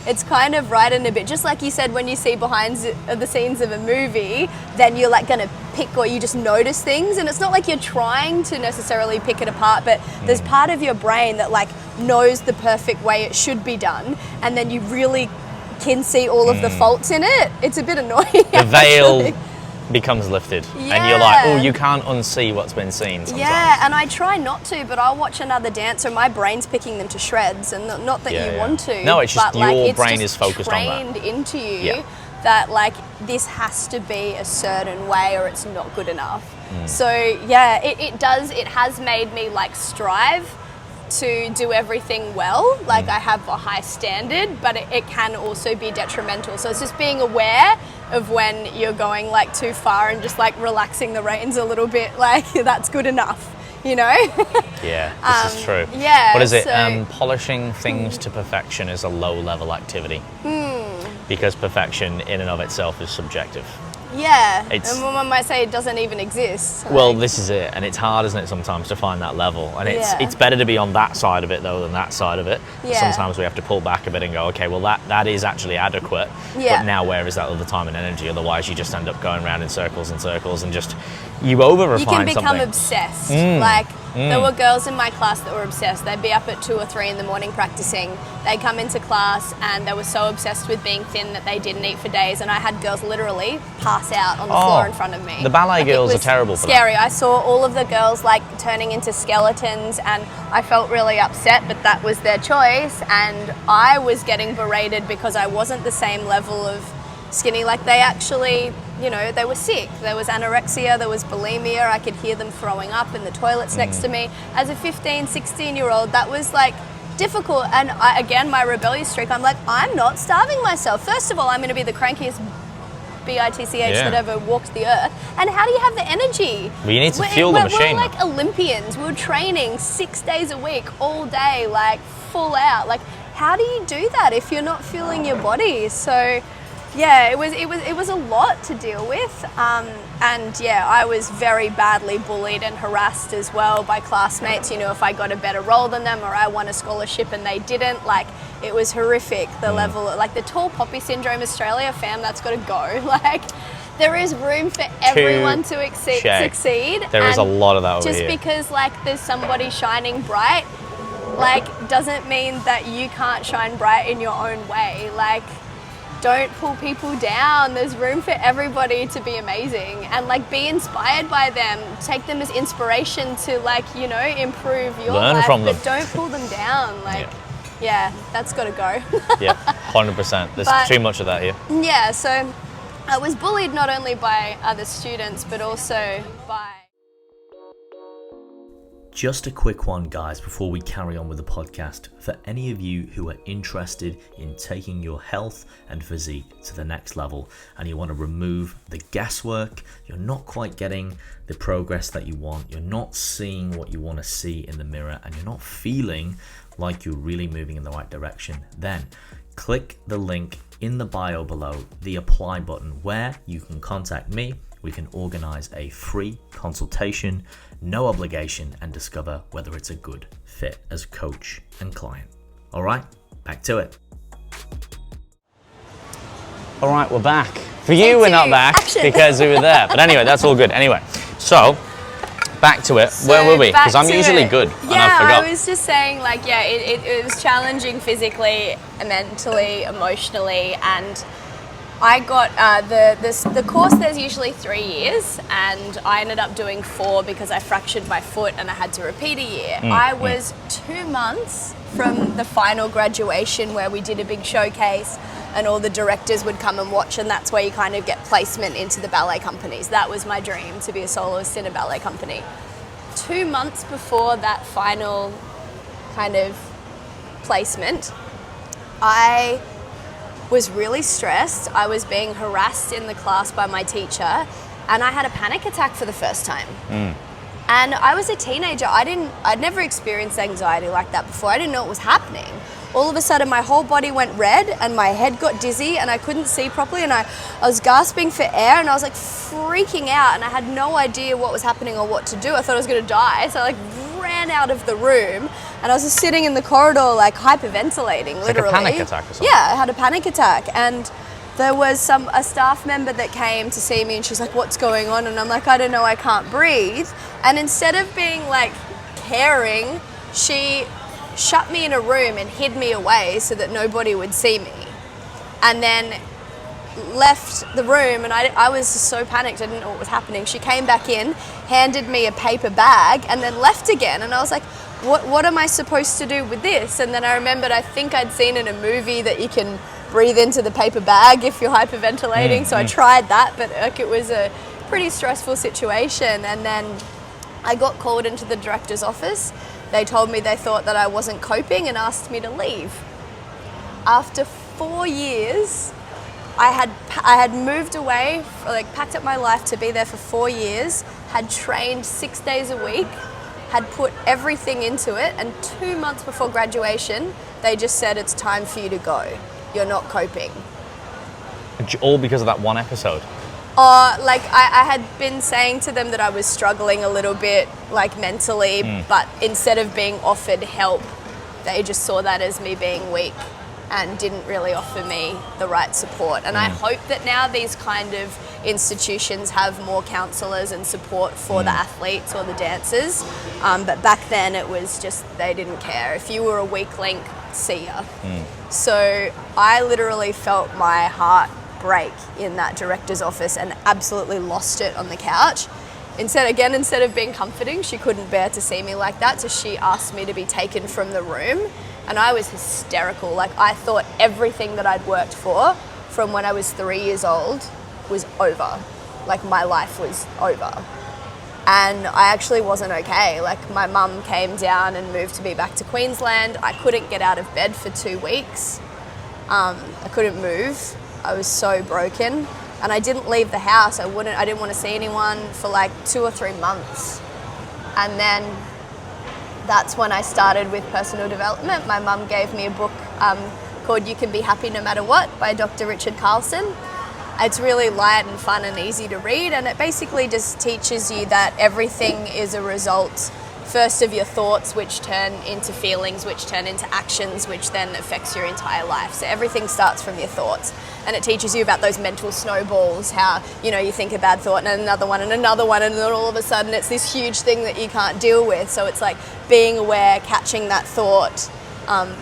it's kind of right in a bit. Just like you said, when you see behind the scenes of a movie, then you're like going to pick, or you just notice things. And it's not like you're trying to necessarily pick it apart, but there's part of your brain that like knows the perfect way it should be done. And then you really can see all of the faults in it. It's a bit annoying. The veil becomes lifted and you're like, oh, you can't unsee what's been seen sometimes. Yeah, and I try not to, but I'll watch another dancer, my brain's picking them to shreds, and not that you want to. No, it's just but, like, your brain is focused on that. It's trained into you that like this has to be a certain way or it's not good enough. So yeah, it has made me like strive to do everything well. Like I have a high standard, but it can also be detrimental. So it's just being aware of when you're going like too far and just like relaxing the reins a little bit, like that's good enough, you know? Yeah, this is true. Yeah. What is it? So, polishing things to perfection is a low level activity. because perfection in and of itself is subjective. Yeah, It's- and one might say it doesn't even exist. Well, Like, this is it, and it's hard, isn't it, sometimes to find that level, and Yeah. it's better to be on that side of it though than that side of it. Yeah. Sometimes we have to pull back a bit and go, okay, well that is actually adequate, Yeah. but now where is that other time and energy? Otherwise you just end up going around in circles and circles and just you over refine you can become something. obsessed. Like, there were girls in my class that were obsessed. They'd be up at 2 or 3 in the morning practicing. They'd come into class and they were so obsessed with being thin that they didn't eat for days. And I had girls literally pass out on the floor in front of me. The ballet Like, it girls are was terrible for that. scary. I saw all of the girls like turning into skeletons, and I felt really upset, but that was their choice. And I was getting berated because I wasn't the same level of skinny. Like, they actually, you know, they were sick. There was anorexia, there was bulimia. I could hear them throwing up in the toilets next to me. As a 15, 16-year-old, that was like difficult. And again, my rebellious streak, I'm like, I'm not starving myself. First of all, I'm going to be the crankiest bitch that ever walked the earth. And how do you have the energy? Well, you need to fuel the machine. We're like Olympians. We were training 6 days a week, all day, like full out. Like, how do you do that if you're not fueling your body? So, yeah, it was a lot to deal with. And yeah, I was very badly bullied and harassed as well by classmates. You know, if I got a better role than them or I won a scholarship and they didn't, like, it was horrific. The level, like the tall poppy syndrome Australia, fam, that's got to go. Like, there is room for everyone to succeed. There is a lot of that over just here. because like there's somebody shining bright, like, doesn't mean that you can't shine bright in your own way. Like, don't pull people down. There's room for everybody to be amazing, and like, be inspired by them. Take them as inspiration to, like, you know, improve your Learn life, from them. but don't pull them down. Like, yeah, that's got to go. Yeah, 100%. There's But- too much of that here. Yeah, so I was bullied not only by other students, but also by... Just a quick one, guys, before we carry on with the podcast. For any of you who are interested in taking your health and physique to the next level, and you want to remove the guesswork, you're not quite getting the progress that you want, you're not seeing what you want to see in the mirror, and you're not feeling like you're really moving in the right direction, then click the link in the bio below, the apply button, where you can contact me. We can organize a free consultation, no obligation, and discover whether it's a good fit as coach and client. All right, back to it. All right, we're back. For you, we're not back Action. because we were there. But anyway, that's all good. Anyway, so back to it. Where were we? Because I'm usually good and I Yeah, forgot. I was just saying, like, yeah, it was challenging physically, mentally, emotionally, and I got the course. There's usually 3 years, and I ended up doing 4 because I fractured my foot and I had to repeat a year. I was 2 months from the final graduation where we did a big showcase, and all the directors would come and watch, and that's where you kind of get placement into the ballet companies. That was my dream, to be a soloist in a ballet company. 2 months before that final kind of placement, I was really stressed. I was being harassed in the class by my teacher, and I had a panic attack for the first time. And I was a teenager. I'd never experienced anxiety like that before. I didn't know what was happening. All of a sudden, my whole body went red and my head got dizzy and I couldn't see properly, and I was gasping for air, and I was like freaking out, and I had no idea what was happening or what to do. I thought I was gonna die, so I like ran out of the room, and I was just sitting in the corridor like hyperventilating, literally. Like a panic attack or something? Yeah, I had a panic attack, and there was a staff member that came to see me, and she's like, "What's going on?" And I'm like, "I don't know, I can't breathe." And instead of being like caring, she shut me in a room and hid me away so that nobody would see me, and then left the room, and I was so panicked, I didn't know what was happening. She came back in, handed me a paper bag, and then left again, and I was like, what am I supposed to do with this? And then I remembered, I think I'd seen in a movie that you can breathe into the paper bag if you're hyperventilating, so I tried that, but like, it was a pretty stressful situation. And then I got called into the director's office. They told me they thought that I wasn't coping and asked me to leave. After 4 years, I had moved away, like packed up my life to be there for 4 years, had trained 6 days a week, had put everything into it, and 2 months before graduation, they just said, "It's time for you to go. You're not coping." All because of that one episode? Like I had been saying to them that I was struggling a little bit, like mentally, but instead of being offered help, they just saw that as me being weak and didn't really offer me the right support. And I hope that now these kind of institutions have more counsellors and support for the athletes or the dancers. But back then it was just, they didn't care. If you were a weak link, see ya. So I literally felt my heart break in that director's office and absolutely lost it on the couch. Instead of being comforting, she couldn't bear to see me like that, so she asked me to be taken from the room, and I was hysterical. Like, I thought everything that I'd worked for from when I was 3 years old was over. Like, my life was over. And I actually wasn't okay. Like, my mum came down and moved me back to Queensland. I couldn't get out of bed for 2 weeks. I couldn't move. I was so broken, and I didn't leave the house. I didn't want to see anyone for like 2 or 3 months. And then that's when I started with personal development. My mum gave me a book called You Can Be Happy No Matter What by Dr. Richard Carlson. It's really light and fun and easy to read, and it basically just teaches you that everything is a result first of your thoughts, which turn into feelings, which turn into actions, which then affects your entire life. So everything starts from your thoughts, and it teaches you about those mental snowballs, how, you know, you think a bad thought and another one and another one, and then all of a sudden it's this huge thing that you can't deal with. So it's like being aware, catching that thought,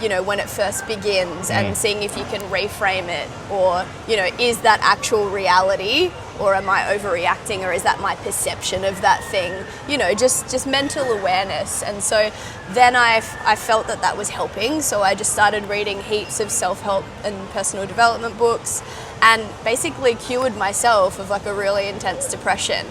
you know, when it first begins, and seeing if you can reframe it, or, you know, is that actual reality, or am I overreacting, or is that my perception of that thing? You know, just mental awareness. And so then I felt that was helping, so I just started reading heaps of self-help and personal development books, and basically cured myself of like a really intense depression.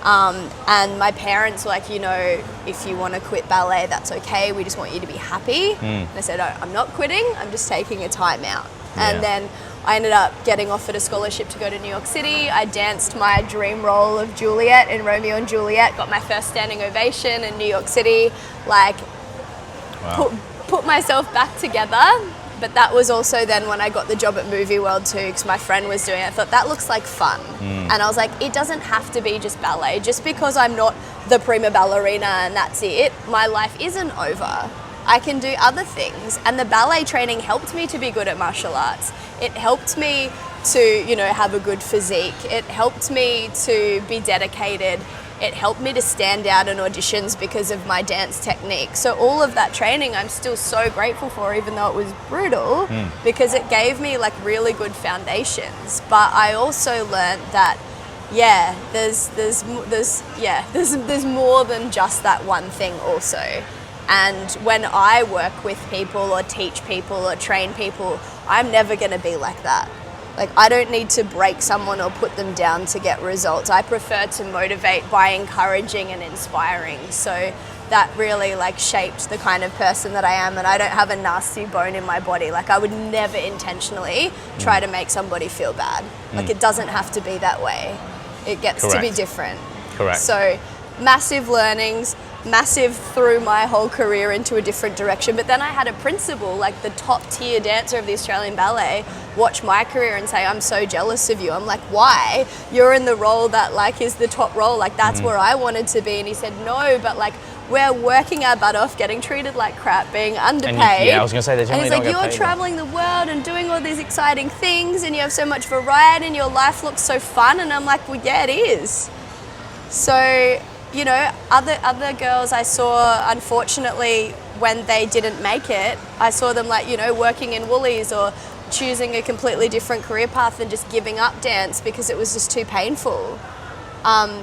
And my parents were like, you know, if you want to quit ballet, that's okay, we just want you to be happy. And I said, oh, I'm not quitting, I'm just taking a time out. And then I ended up getting offered a scholarship to go to New York City. I danced my dream role of Juliet in Romeo and Juliet, got my first standing ovation in New York City, like put myself back together. But that was also then when I got the job at Movie World too, because my friend was doing it. I thought, that looks like fun. And I was like, it doesn't have to be just ballet. Just because I'm not the prima ballerina and that's it, my life isn't over. I can do other things. And the ballet training helped me to be good at martial arts. It helped me to, you know, have a good physique. It helped me to be dedicated. It helped me to stand out in auditions because of my dance technique. So all of that training I'm still so grateful for, even though it was brutal, because it gave me like really good foundations. But I also learned that, yeah, there's more than just that one thing also. And when I work with people or teach people or train people, I'm never going to be like that. Like, I don't need to break someone or put them down to get results. I prefer to motivate by encouraging and inspiring. So that really like shaped the kind of person that I am, and I don't have a nasty bone in my body. Like, I would never intentionally try to make somebody feel bad. Like, it doesn't have to be that way. It gets to be different. Correct. So massive learnings, massive through my whole career into a different direction. But then I had a principal, like the top tier dancer of the Australian Ballet, watch my career and say, I'm so jealous of you. I'm like, why? You're in the role that like is the top role. Like, that's where I wanted to be. And he said, no, but like, we're working our butt off, getting treated like crap, being underpaid. Yeah, I was going to say, they generally don't get paid. And he's like, you're traveling the world and doing all these exciting things, and you have so much variety, and your life looks so fun. And I'm like, well, yeah, it is. So, you know, other girls I saw, unfortunately, when they didn't make it, I saw them like, you know, working in Woolies or choosing a completely different career path and just giving up dance because it was just too painful.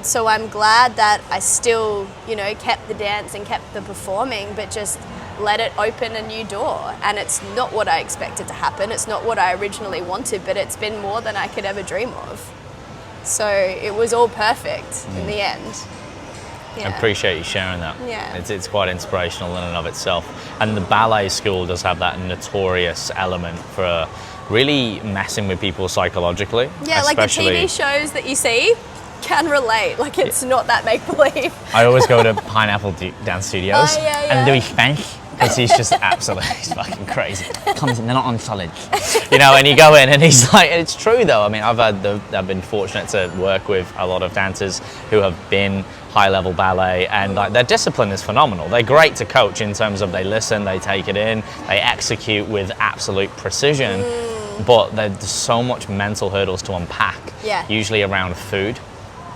So I'm glad that I still, you know, kept the dance and kept the performing, but just let it open a new door. And it's not what I expected to happen. It's not what I originally wanted, but it's been more than I could ever dream of. So it was all perfect in the end. Yeah. I appreciate you sharing that. Yeah. It's quite inspirational in and of itself. And the ballet school does have that notorious element for really messing with people psychologically. Yeah, like the TV shows that you see can relate. Like, it's not that make-believe. I always go to Pineapple Dance Studios. Oh, yeah. And do Spanish. because he's just he's fucking crazy. Comes in, they're not on solid, you know. And you go in, and he's like, it's true though. I mean, I've been fortunate to work with a lot of dancers who have been high-level ballet, and like their discipline is phenomenal. They're great to coach in terms of they listen, they take it in, they execute with absolute precision. But there's so much mental hurdles to unpack. Yeah. Usually around food.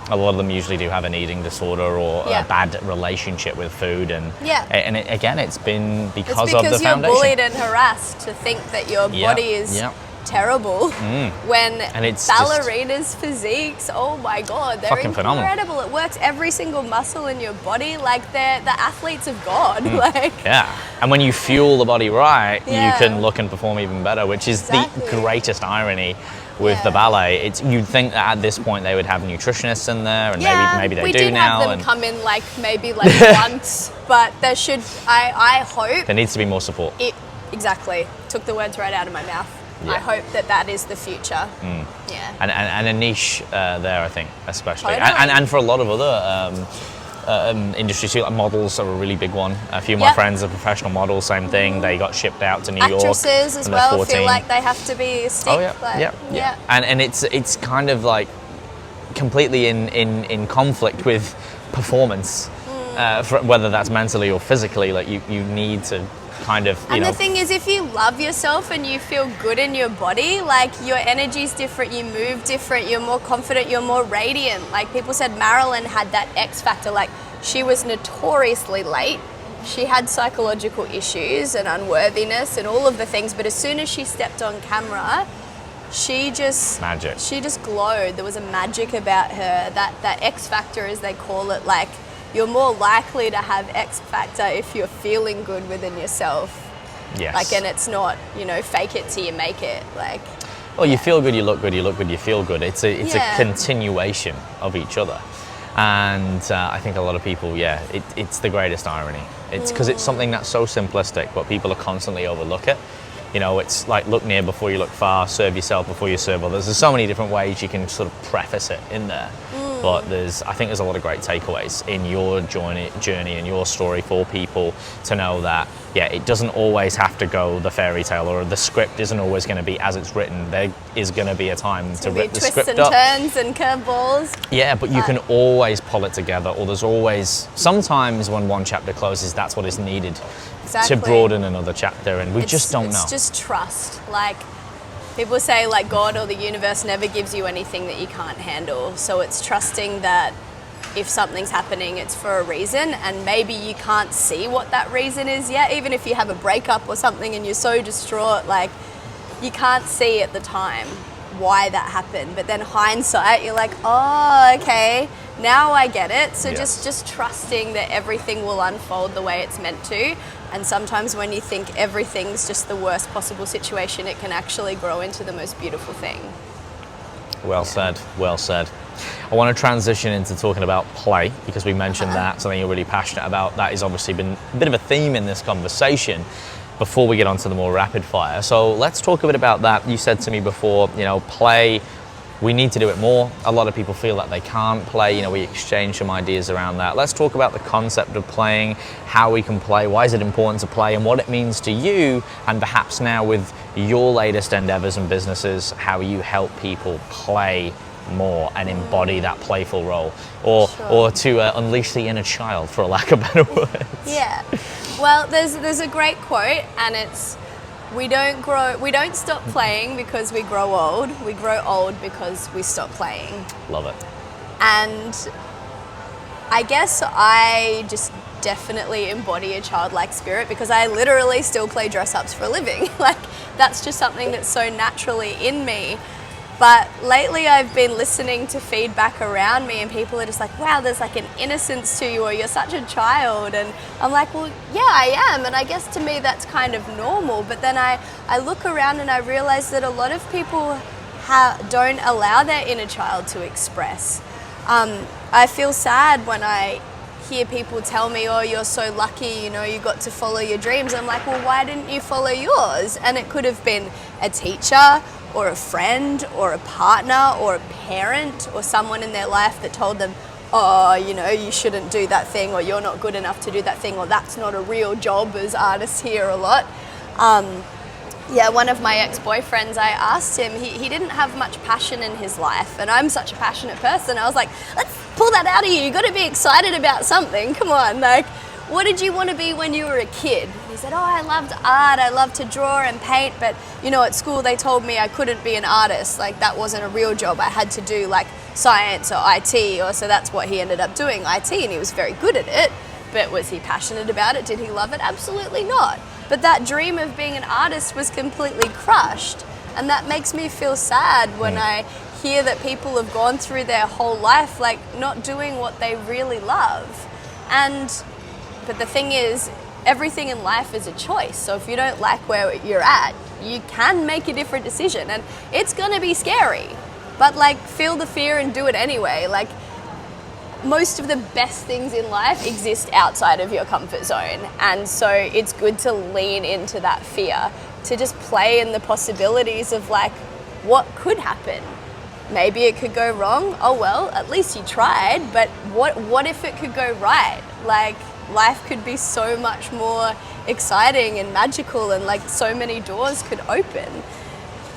A lot of them usually do have an eating disorder or a bad relationship with food, and again, it's been because of the foundation. Because you're bullied and harassed to think that your body is terrible. When and it's ballerinas' physiques, oh my god, they're incredible. Phenomenal. It works every single muscle in your body, like they're the athletes of God. Like and when you fuel the body right, you can look and perform even better, which is the greatest irony with the ballet. It's, you'd think that at this point they would have nutritionists in there, and maybe they do now. We did have them come in maybe once, but there should, I hope. There needs to be more support. Exactly. Took the words right out of my mouth. Yeah. I hope that is the future. Yeah. And a niche there, I think, especially. Totally. And for a lot of other industries too, like models are a really big one. A few of my friends are professional models, same thing. They got shipped out to New York. Actresses as well feel like they have to be stick. Oh yeah. And it's kind of like completely in conflict with performance, whether that's mentally or physically. Like you need to kind of, and the thing is, if you love yourself and you feel good in your body, like your energy's different, you move different, you're more confident, you're more radiant. Like people said Marilyn had that X factor, like she was notoriously late. She had psychological issues and unworthiness and all of the things, but as soon as she stepped on camera, she just glowed. There was a magic about her, that X factor as they call it. Like you're more likely to have X factor if you're feeling good within yourself. Yes. Like, and it's not, fake it till you make it. Like, well, you feel good, you look good, you look good, you feel good. It's a continuation of each other. And I think a lot of people, it's the greatest irony. It's because it's something that's so simplistic, but people are constantly overlook it. It's like look near before you look far, serve yourself before you serve others. There's so many different ways you can sort of preface it in there. But I think there's a lot of great takeaways in your journey and your story for people to know that, it doesn't always have to go the fairy tale, or the script isn't always going to be as it's written. There is going to be a time to rip the script up. Twists and turns and curveballs. Yeah, but you can always pull it together, or there's always, sometimes when one chapter closes, that's what is needed to broaden another chapter, and we just don't know. It's just trust. Like, people say like God or the universe never gives you anything that you can't handle. So it's trusting that if something's happening, it's for a reason, and maybe you can't see what that reason is yet. Even if you have a breakup or something and you're so distraught, like you can't see at the time why that happened. But then hindsight, you're like, oh, okay, now I get it. So just trusting that everything will unfold the way it's meant to. And sometimes when you think everything's just the worst possible situation, it can actually grow into the most beautiful thing. Well said, well said. I want to transition into talking about play, because we mentioned that, something you're really passionate about. That has obviously been a bit of a theme in this conversation before we get on to the more rapid fire. So let's talk a bit about that. You said to me before, play, we need to do it more. A lot of people feel that they can't play. We exchange some ideas around that. Let's talk about the concept of playing, how we can play, why is it important to play, and what it means to you, and perhaps now with your latest endeavors and businesses, how you help people play more and embody that playful role, or to unleash the inner child, for a lack of better words. Yeah. Well, there's a great quote, and it's, we don't stop playing because we grow old. We grow old because we stop playing. Love it. And I guess I just definitely embody a childlike spirit, because I literally still play dress-ups for a living. Like, that's just something that's so naturally in me. But lately I've been listening to feedback around me, and people are just like, wow, there's like an innocence to you, or you're such a child. And I'm like, well, yeah, I am. And I guess to me that's kind of normal. But then I look around and I realize that a lot of people don't allow their inner child to express. I feel sad when I hear people tell me, oh, you're so lucky, you got to follow your dreams. I'm like, well, why didn't you follow yours? And it could have been a teacher, or a friend, or a partner, or a parent, or someone in their life that told them, oh, you know, you shouldn't do that thing, or you're not good enough to do that thing, or that's not a real job, as artists hear a lot. Yeah, one of my ex-boyfriends, I asked him, he didn't have much passion in his life, and I'm such a passionate person. I was like, let's pull that out of you. You got to be excited about something. Come on, like, what did you want to be when you were a kid? He said, oh, I loved art. I loved to draw and paint, but, you know, at school they told me I couldn't be an artist. Like, that wasn't a real job. I had to do, like, science or IT, or so that's what he ended up doing, IT, and he was very good at it. But was he passionate about it? Did he love it? Absolutely not. But that dream of being an artist was completely crushed. And that makes me feel sad when I hear that people have gone through their whole life like not doing what they really love. But the thing is, everything in life is a choice. So if you don't like where you're at, you can make a different decision. And it's gonna be scary. But like, feel the fear and do it anyway. Like, most of the best things in life exist outside of your comfort zone, and so it's good to lean into that fear, to just play in the possibilities of like what could happen. Maybe it could go wrong. Oh well, at least you tried. But what if it could go right? Like, life could be so much more exciting and magical, and like so many doors could open.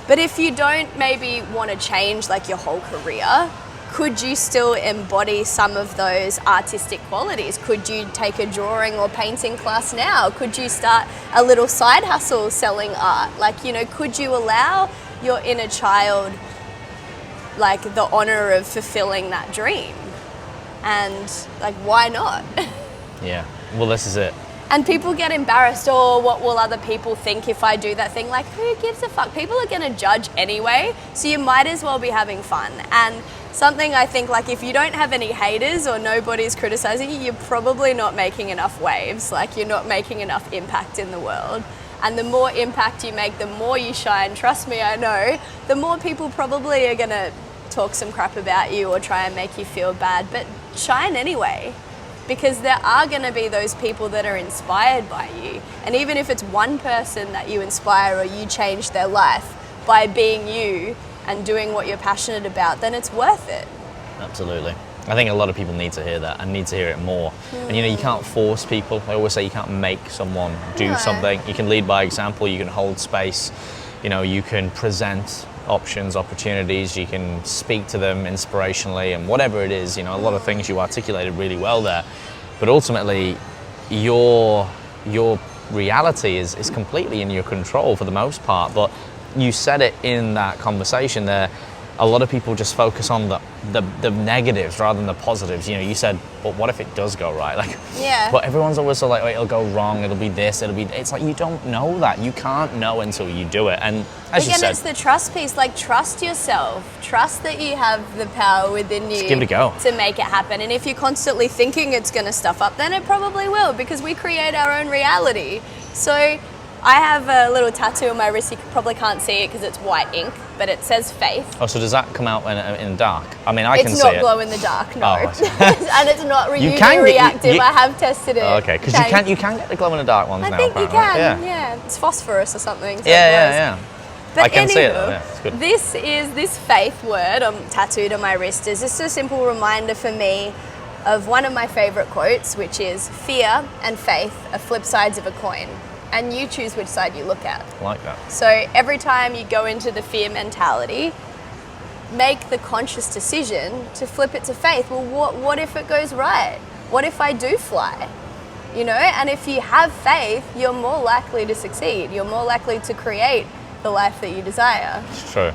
But if you don't maybe want to change like your whole career, could you still embody some of those artistic qualities? Could you take a drawing or painting class now? Could you start a little side hustle selling art? Like, you know, could you allow your inner child like the honor of fulfilling that dream? And like, why not? Yeah, well, this is it. And people get embarrassed, or what will other people think if I do that thing? Like, who gives a fuck? People are gonna judge anyway, so you might as well be having fun. And something I think, like, if you don't have any haters or nobody's criticizing you, you're probably not making enough waves. Like, you're not making enough impact in the world. And the more impact you make, the more you shine. Trust me, I know. The more people probably are gonna talk some crap about you or try and make you feel bad, but shine anyway. Because there are going to be those people that are inspired by you. And even if it's one person that you inspire or you change their life by being you and doing what you're passionate about, then it's worth it. Absolutely. I think a lot of people need to hear that and need to hear it more. And you know, you can't force people. I always say you can't make someone do something. You can lead by example, you can hold space, you know, you can present options, opportunities, you can speak to them inspirationally, and whatever it is, you know, a lot of things you articulated really well there. But ultimately, your reality is completely in your control for the most part. But you said it in that conversation there, a lot of people just focus on the negatives rather than the positives. You know, you said, but what if it does go right? Like, yeah. But everyone's always so like, oh, it'll go wrong, it'll be this, it'll be... It's like, you don't know that. You can't know until you do it. And as you said... Again, it's the trust piece. Like, trust yourself. Trust that you have the power within you. Just give it a go. To make it happen. And if you're constantly thinking it's going to stuff up, then it probably will, because we create our own reality. So... I have a little tattoo on my wrist. You probably can't see it because it's white ink, but it says faith. Oh, so does that come out in dark? I mean, I can see it. It's not glow in the dark, no. Oh, and it's not UV reactive. I have tested it. Oh, okay, because you can get the glow in the dark ones now. I think you apparently. can. Yeah, it's phosphorus or something. So yeah. But I can see it though. Yeah, it's good. This faith word tattooed on my wrist is just a simple reminder for me of one of my favorite quotes, which is, fear and faith are flip sides of a coin. And you choose which side you look at. I like that. So every time you go into the fear mentality, make the conscious decision to flip it to faith. Well, what if it goes right? What if I do fly? You know, and if you have faith, you're more likely to succeed. You're more likely to create the life that you desire. It's true.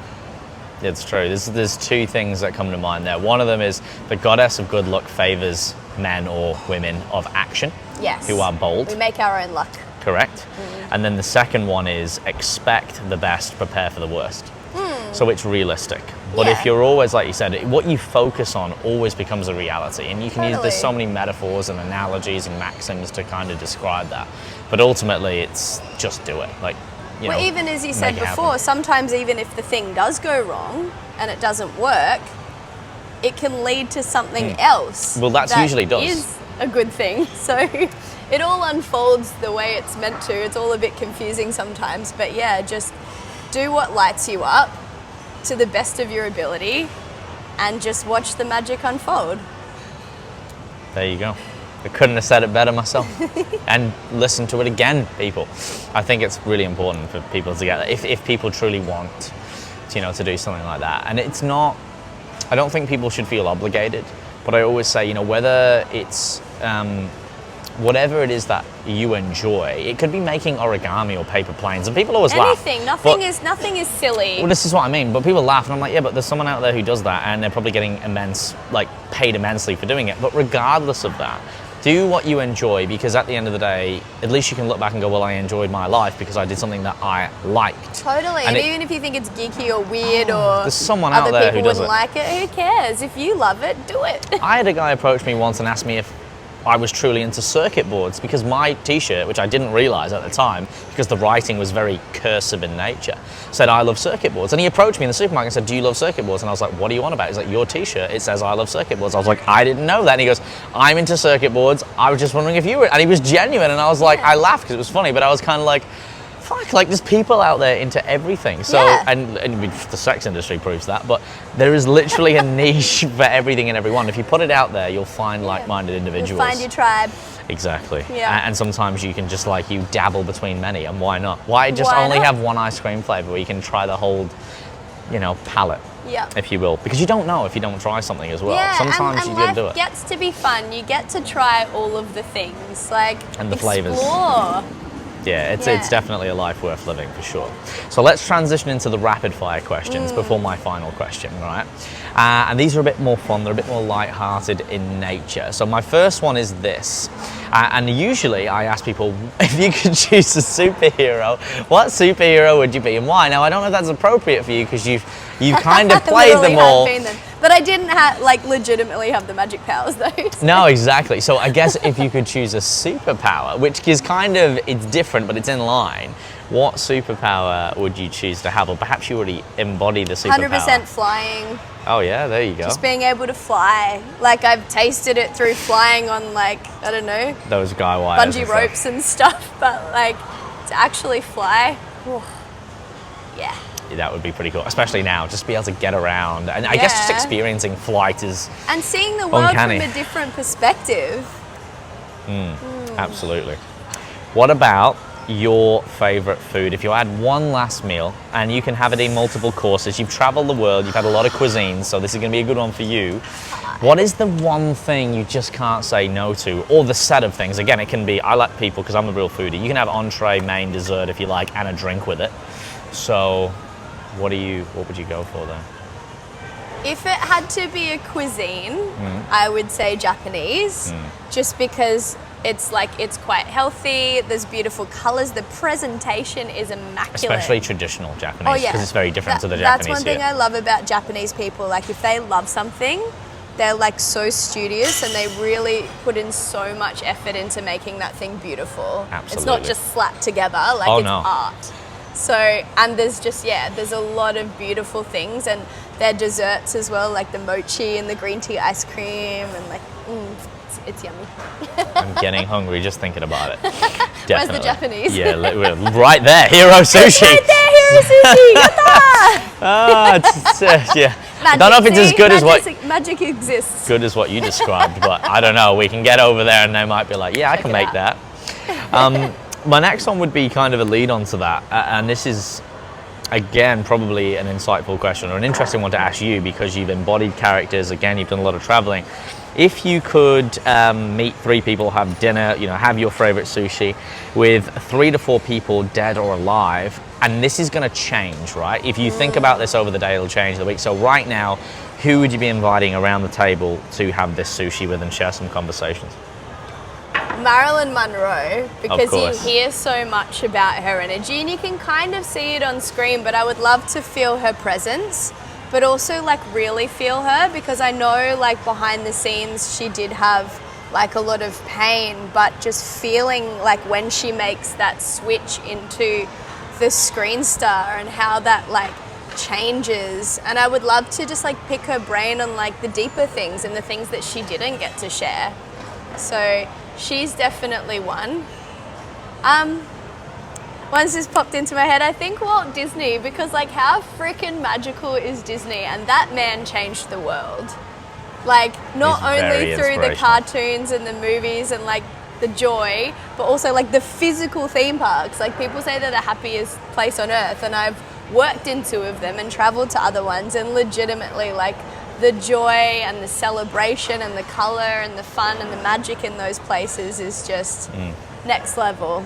It's true. There's two things that come to mind there. One of them is the goddess of good luck favors men or women of action. Yes. Who are bold. We make our own luck. Correct. And then the second one is expect the best, prepare for the worst. So it's realistic. But if you're always, like you said, what you focus on always becomes a reality. And you can use, there's so many metaphors and analogies and maxims to kind of describe that. But ultimately, it's just do it. Like, you know, even as you said before, sometimes even if the thing does go wrong and it doesn't work, it can lead to something else. Well, that usually does. Is a good thing. So it all unfolds the way it's meant to. It's all a bit confusing sometimes, but yeah, just do what lights you up to the best of your ability and just watch the magic unfold. There you go. I couldn't have said it better myself. And listen to it again, people. I think it's really important for people to get that. If people truly want, to do something like that. And it's not, I don't think people should feel obligated, but I always say, whether it's, whatever it is that you enjoy, it could be making origami or paper planes, and people always laugh. Anything, nothing is silly. Well, this is what I mean, but people laugh, and I'm like, yeah, but there's someone out there who does that, and they're probably getting paid immensely for doing it. But regardless of that, do what you enjoy, because at the end of the day, at least you can look back and go, well, I enjoyed my life because I did something that I liked. Totally, and even if you think it's geeky or weird or there's someone out other there people who does wouldn't like it, who cares? If you love it, do it. I had a guy approach me once and asked me if I was truly into circuit boards, because my t-shirt, which I didn't realize at the time, because the writing was very cursive in nature, said I love circuit boards. And he approached me in the supermarket and said, do you love circuit boards? And I was like, what are you on about? He's like, your t-shirt, it says I love circuit boards. I was like, I didn't know that. And he goes, I'm into circuit boards. I was just wondering if you were. And he was genuine. And I was like, I laughed because it was funny, but I was kind of like, fuck, there's people out there into everything. So, and the sex industry proves that, but there is literally a niche for everything and everyone. If you put it out there, you'll find like-minded individuals. You'll find your tribe. Exactly. Yeah. And sometimes you can just you dabble between many, and why not? Why only have one ice cream flavor where you can try the whole, palette, if you will? Because you don't know if you don't try something as well. Yeah, sometimes and you gotta do life it. gets to be fun. You get to try all of the things, and the flavors. Explore. Yeah, it's definitely a life worth living for sure. So let's transition into the rapid fire questions before my final question, right? And these are a bit more fun, they're a bit more light-hearted in nature. So my first one is this. And usually I ask people, if you could choose a superhero, what superhero would you be and why? Now I don't know if that's appropriate for you because you've kind of played them all. But I didn't legitimately have the magic powers though. So. No, exactly. So I guess if you could choose a superpower, which is it's different, but it's in line, what superpower would you choose to have? Or perhaps you already embody the superpower. 100% flying. Oh yeah, there you go. Just being able to fly. I've tasted it through flying on I don't know. Those guy wires. Bungee ropes and stuff, but to actually fly, yeah. That would be pretty cool, especially now, just be able to get around. And I guess just experiencing flight is and seeing the world uncanny. from a different perspective. Absolutely. What about your favorite food? If you had one last meal, and you can have it in multiple courses, you've traveled the world, you've had a lot of cuisines, so this is going to be a good one for you. What is the one thing you just can't say no to? Or the set of things? Again, it can be, I let people, because I'm a real foodie, you can have entree, main, dessert if you like, and a drink with it. So what would you go for there? If it had to be a cuisine, I would say Japanese, just because it's quite healthy, there's beautiful colors, the presentation is immaculate. Especially traditional Japanese, because it's very different to the Japanese That's one thing I love about Japanese people, if they love something, they're so studious and they really put in so much effort into making that thing beautiful. Absolutely. It's not just slapped together, it's art. So, and there's a lot of beautiful things, and their desserts as well, the mochi and the green tea ice cream, and it's yummy. I'm getting hungry just thinking about it. Definitely. Where's the Japanese? Yeah, right there, Hero Sushi. Right there, Hero Sushi. Yeah. Magic, I don't know if it's as good as what magic exists. Good as what you described, but I don't know. We can get over there, and they might be like, "Yeah, I can make that." My next one would be kind of a lead on to that, and this is, again, probably an insightful question or an interesting one to ask you because you've embodied characters. Again, you've done a lot of traveling. If you could meet 3 people, have dinner, have your favorite sushi with 3 to 4 people dead or alive, and this is going to change, right? If you think about this over the day, it'll change the week. So right now, who would you be inviting around the table to have this sushi with and share some conversations? Marilyn Monroe, because you hear so much about her energy and you can kind of see it on screen, but I would love to feel her presence, but also really feel her, because I know behind the scenes she did have a lot of pain, but just feeling when she makes that switch into the screen star and how that changes. And I would love to just pick her brain on the deeper things and the things that she didn't get to share. So she's definitely one. Once this popped into my head, I think Walt Disney, because how freaking magical is Disney, and that man changed the world. Like, not He's very only through the inspirational. cartoons and the movies and like the joy, but also like the physical theme parks. Like, people say they're the happiest place on earth, and I've worked in 2 of them and traveled to other ones, and legitimately, like, the joy and the celebration and the color and the fun and the magic in those places is just next level.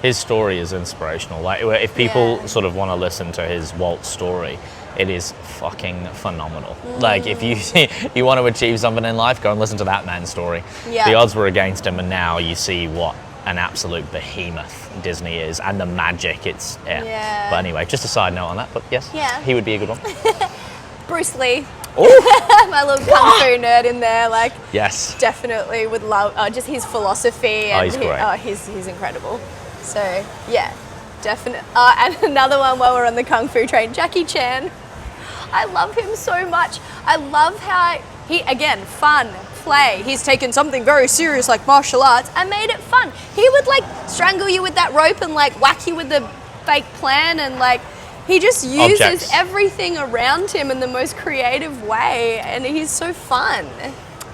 His story is inspirational. Like, if people Yeah. sort of want to listen to his waltz story, it is fucking phenomenal. Like, if you want to achieve something in life, go and listen to that man's story. Yeah. The odds were against him, and now you see what an absolute behemoth Disney is, and the magic. It's Yeah. But anyway, just a side note on that. But yes, Yeah. he would be a good one. Bruce Lee, Oh my little kung fu nerd in there, like, yes, definitely would love just his philosophy, and he's great. he's incredible. So yeah, definitely. And another one while we're on the kung fu train, Jackie Chan. I love him so much. I love how he, again, fun, play. He's taken something very serious like martial arts and made it fun. He would like strangle you with that rope and like whack you with the fake plan, and like he just uses Objects. everything around him in the most creative way, and he's so fun.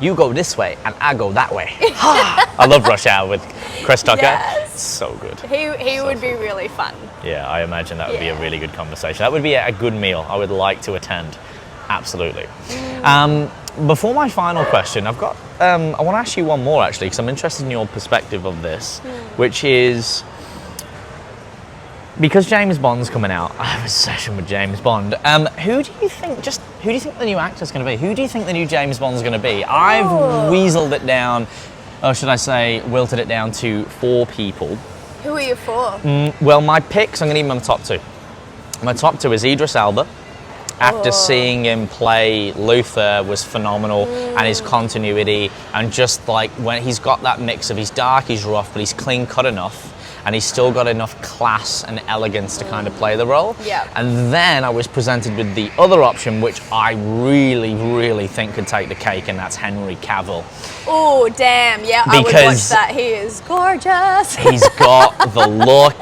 you go this way and I go that way. I love Rush Hour with Chris Tucker. Yes. It's so good. He would be really fun. Yeah, I imagine that would be a Yeah. really good conversation. That would be a good meal. I would like to attend. Absolutely. Before my final question, I've got. I want to ask you one more actually, because I'm interested in your perspective of this, which is because James Bond's coming out. I have a session with James Bond. Who do you think the new actor's going to be? Who do you think the new James Bond's going to be? I've weaseled it down, or should I say, wilted it down to 4 people. Who are you for? Well, my picks, I'm going to need my top 2. My top 2 is Idris Elba. After seeing him play Luther was phenomenal, and his continuity, and just like when he's got that mix of he's dark, he's rough, but he's clean cut enough, and he's still got enough class and elegance to kind of play the role. Yeah. And then I was presented with the other option, which I really, really think could take the cake, and that's Henry Cavill. Oh, damn. Yeah, I would watch Because- that. He is gorgeous. He's got the look,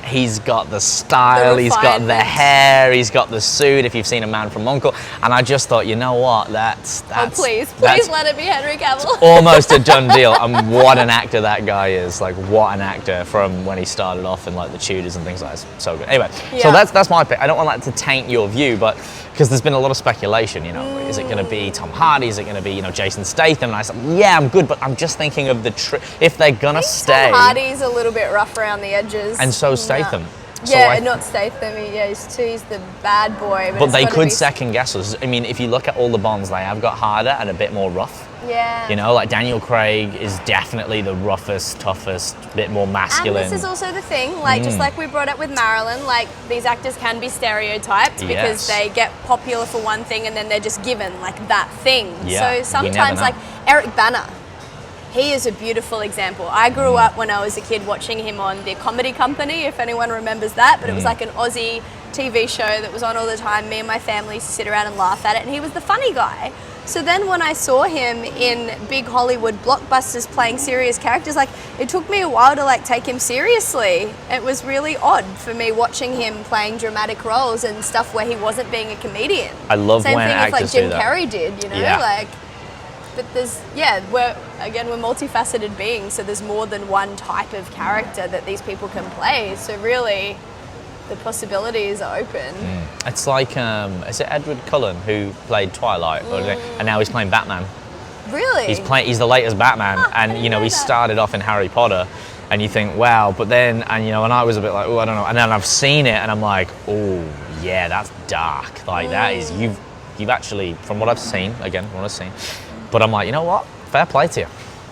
he's got the style, he's got the refinement. hair, he's got the suit, if you've seen A Man from U.N.C.L.E. And I just thought, you know what, that's Oh, please that's let it be Henry Cavill. almost a done deal. And what an actor that guy is. Like, what an actor from when he started off in like the Tudors and things like that. So good. Anyway, so Yeah. that's my pick. I don't want that to taint your view, but because there's been a lot of speculation, you know, is it going to be Tom Hardy? Is it going to be, you know, Jason Statham? And I said, yeah, I'm good, but I'm just thinking of the if they're gonna stay. Tom Hardy's a little bit rough around the edges. And so Statham. So Yeah, not Statham. He's the bad boy. But it's they gotta could be- second guess us. I mean, if you look at all the Bonds, they have got harder and a bit more rough. Yeah. You know, like Daniel Craig is definitely the roughest, toughest, bit more masculine. And this is also the thing, like just like we brought up with Marilyn, like these actors can be stereotyped because Yes. they get popular for one thing and then they're just given like that thing. Yeah, you So never sometimes know. like Eric Bana, he is a beautiful example. I grew up when I was a kid watching him on The Comedy Company, if anyone remembers that, but it was like an Aussie TV show that was on all the time. Me and my family used to sit around and laugh at it, and he was the funny guy. So then when I saw him in big Hollywood blockbusters playing serious characters, like it took me a while to like take him seriously. It was really odd for me watching him playing dramatic roles and stuff where he wasn't being a comedian. I love Same when thing as like actors do Jim that. Carrey did, you know, Yeah. like. But we're multifaceted beings, so there's more than one type of character that these people can play. So really, the possibilities are open. It's like, is it Edward Cullen who played Twilight? And now he's playing Batman. Really? He's the latest Batman. I And, didn't you know, know he that. started off in Harry Potter. And you think, wow, but then, and you know, and I was a bit like, oh, I don't know. And then I've seen it and I'm like, oh, yeah, that's dark. Like, that is, you've actually, from what I've seen, but I'm like, you know what? Fair play to you.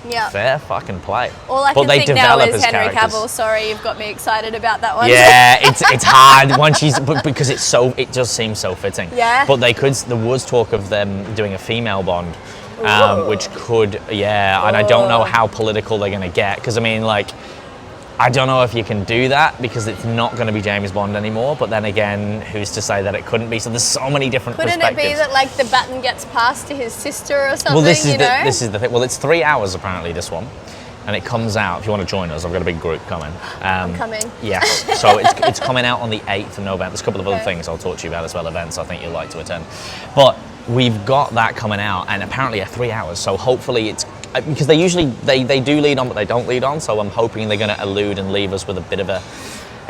Yeah. Fair fucking play. All I But can they think now develop is as Henry characters. Cavill. Sorry, you've got me excited about that one. Yeah, it's hard once because it just seems so fitting. Yeah. But there was talk of them doing a female Bond, which could, and I don't know how political they're gonna get, because I mean, like, I don't know if you can do that because it's not going to be James Bond anymore. But then again, who's to say that it couldn't be? So there's so many different Couldn't it perspectives. be that like the baton gets passed to his sister or something? Well, this you know? is the thing. Well, it's 3 hours apparently, this one, and it comes out. If you want to join us, I've got a big group coming. I'm coming. Yes, so it's coming out on the 8th of November. There's a couple of other Okay. things I'll talk to you about as well, events I think you'll like to attend. But we've got that coming out, and apparently at 3 hours. So hopefully it's because they usually they do lead on, but they don't lead on. So I'm hoping they're going to allude and leave us with a bit of a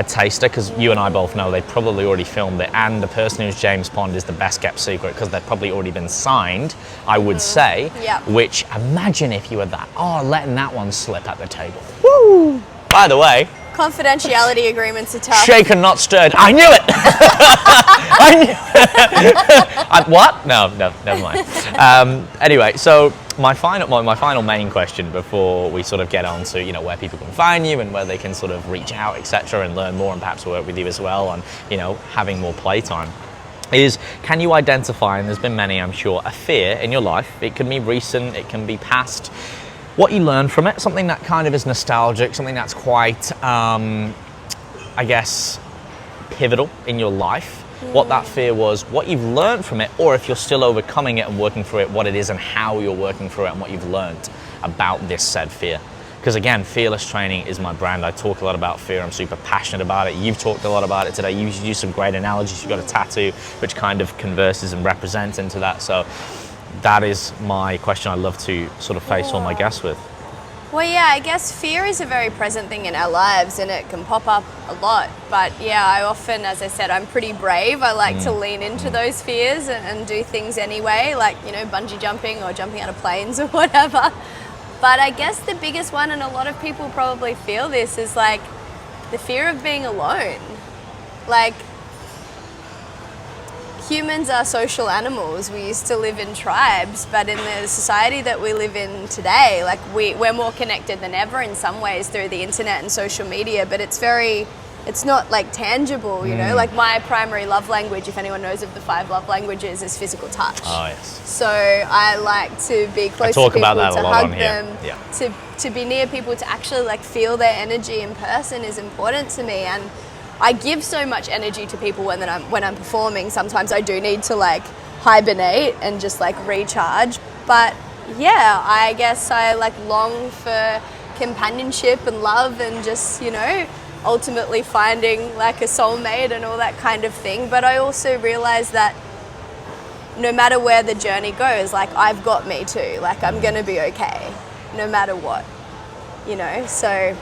taster, because you and I both know they probably already filmed it, and the person who's James Bond is the best kept secret because they've probably already been signed, I would say. Yeah. Which, imagine if you were letting that one slip at the table. Woo! By the way, confidentiality agreements are tough. shaken, not stirred. I knew it. I knew. What? No, never mind. Anyway, so my final main question before we sort of get on to where people can find you and where they can sort of reach out, etc., and learn more and perhaps work with you as well on having more playtime, is can you identify, and there's been many I'm sure, a fear in your life? It can be recent, it can be past. What you learned from it, something that kind of is nostalgic, something that's quite, I guess, pivotal in your life. What that fear was, what you've learned from it, or if you're still overcoming it and working through it, what it is and how you're working through it and what you've learned about this said fear. Because again, fearless training is my brand. I talk a lot about fear. I'm super passionate about it. You've talked a lot about it today. You use some great analogies. You've got a tattoo which kind of converses and represents into that. So that is my question I love to sort of face all my guests with. Well, yeah, I guess fear is a very present thing in our lives, and it can pop up a lot. But yeah, I often, as I said, I'm pretty brave. I like to lean into those fears and do things anyway, like, bungee jumping or jumping out of planes or whatever. But I guess the biggest one, and a lot of people probably feel this, is like the fear of being alone. Like, humans are social animals. We used to live in tribes, but in the society that we live in today, like we're more connected than ever in some ways through the internet and social media, but it's not like tangible, like my primary love language, if anyone knows of the 5 love languages, is physical touch. Oh, yes. So I like to be close to people, to hug them, to be near people, to actually like feel their energy in person is important to me. And I give so much energy to people when I'm performing. Sometimes I do need to like hibernate and just like recharge. But yeah, I guess I like long for companionship and love and just, ultimately finding like a soulmate and all that kind of thing. But I also realize that no matter where the journey goes, like I've got me too. Like I'm gonna be okay, no matter what, So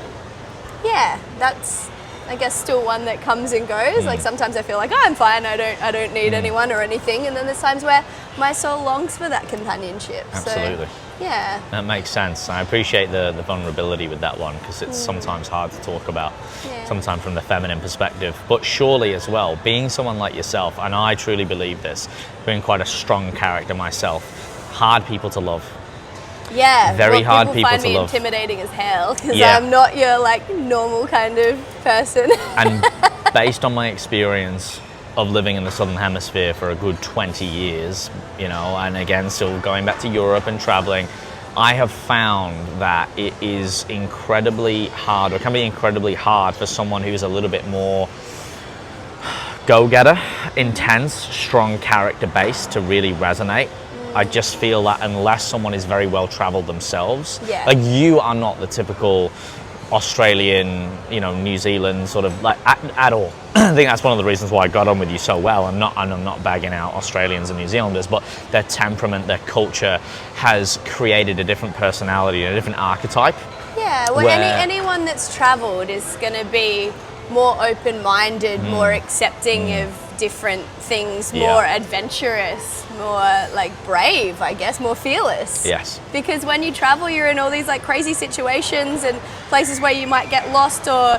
yeah, that's, I guess, still one that comes and goes. Like sometimes I feel like I'm fine, I don't need anyone or anything, and then there's times where my soul longs for that companionship. Absolutely. So, yeah. That makes sense. I appreciate the vulnerability with that one, because it's sometimes hard to talk about, sometimes from the feminine perspective. But surely as well, being someone like yourself, and I truly believe this, being quite a strong character myself, hard people to love. Yeah, very hard people to love. People find me intimidating as hell because I'm not your like normal kind of person. And based on my experience of living in the Southern Hemisphere for a good 20 years, and again, still going back to Europe and traveling, I have found that it is incredibly hard, or can be incredibly hard for someone who's a little bit more go-getter, intense, strong character base to really resonate. I just feel that unless someone is very well traveled themselves, like you are not the typical Australian, New Zealand sort of like at all. I think that's one of the reasons why I got on with you so well. I'm not bagging out Australians and New Zealanders, but their temperament, their culture has created a different personality, a different archetype. Yeah, well, anyone that's traveled is going to be more open-minded, more accepting of different things, more adventurous, more like brave, I guess, more fearless. Yes. Because when you travel, you're in all these like crazy situations and places where you might get lost or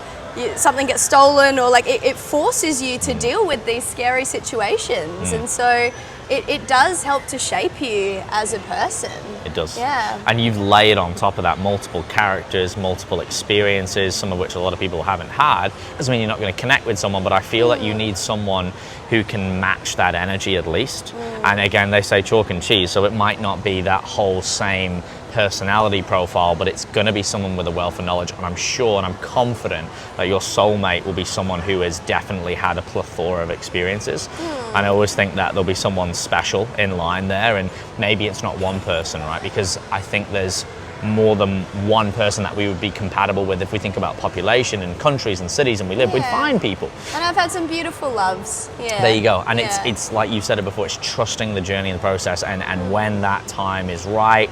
something gets stolen, or like it forces you to deal with these scary situations. And so it does help to shape you as a person. It does. Yeah. And you've layered on top of that multiple characters, multiple experiences, some of which a lot of people haven't had. Doesn't mean you're not going to connect with someone, but I feel that you need someone who can match that energy at least. And again, they say chalk and cheese, so it might not be that whole same personality profile, but it's going to be someone with a wealth of knowledge, and I'm sure and I'm confident that your soulmate will be someone who has definitely had a plethora of experiences. And I always think that there'll be someone special in line there, and maybe it's not one person, right? Because I think there's more than one person that we would be compatible with. If we think about population and countries and cities and we live, we'd find people. And I've had some beautiful loves. Yeah. There you go. And it's like you said it before, it's trusting the journey and the process, and when that time is right,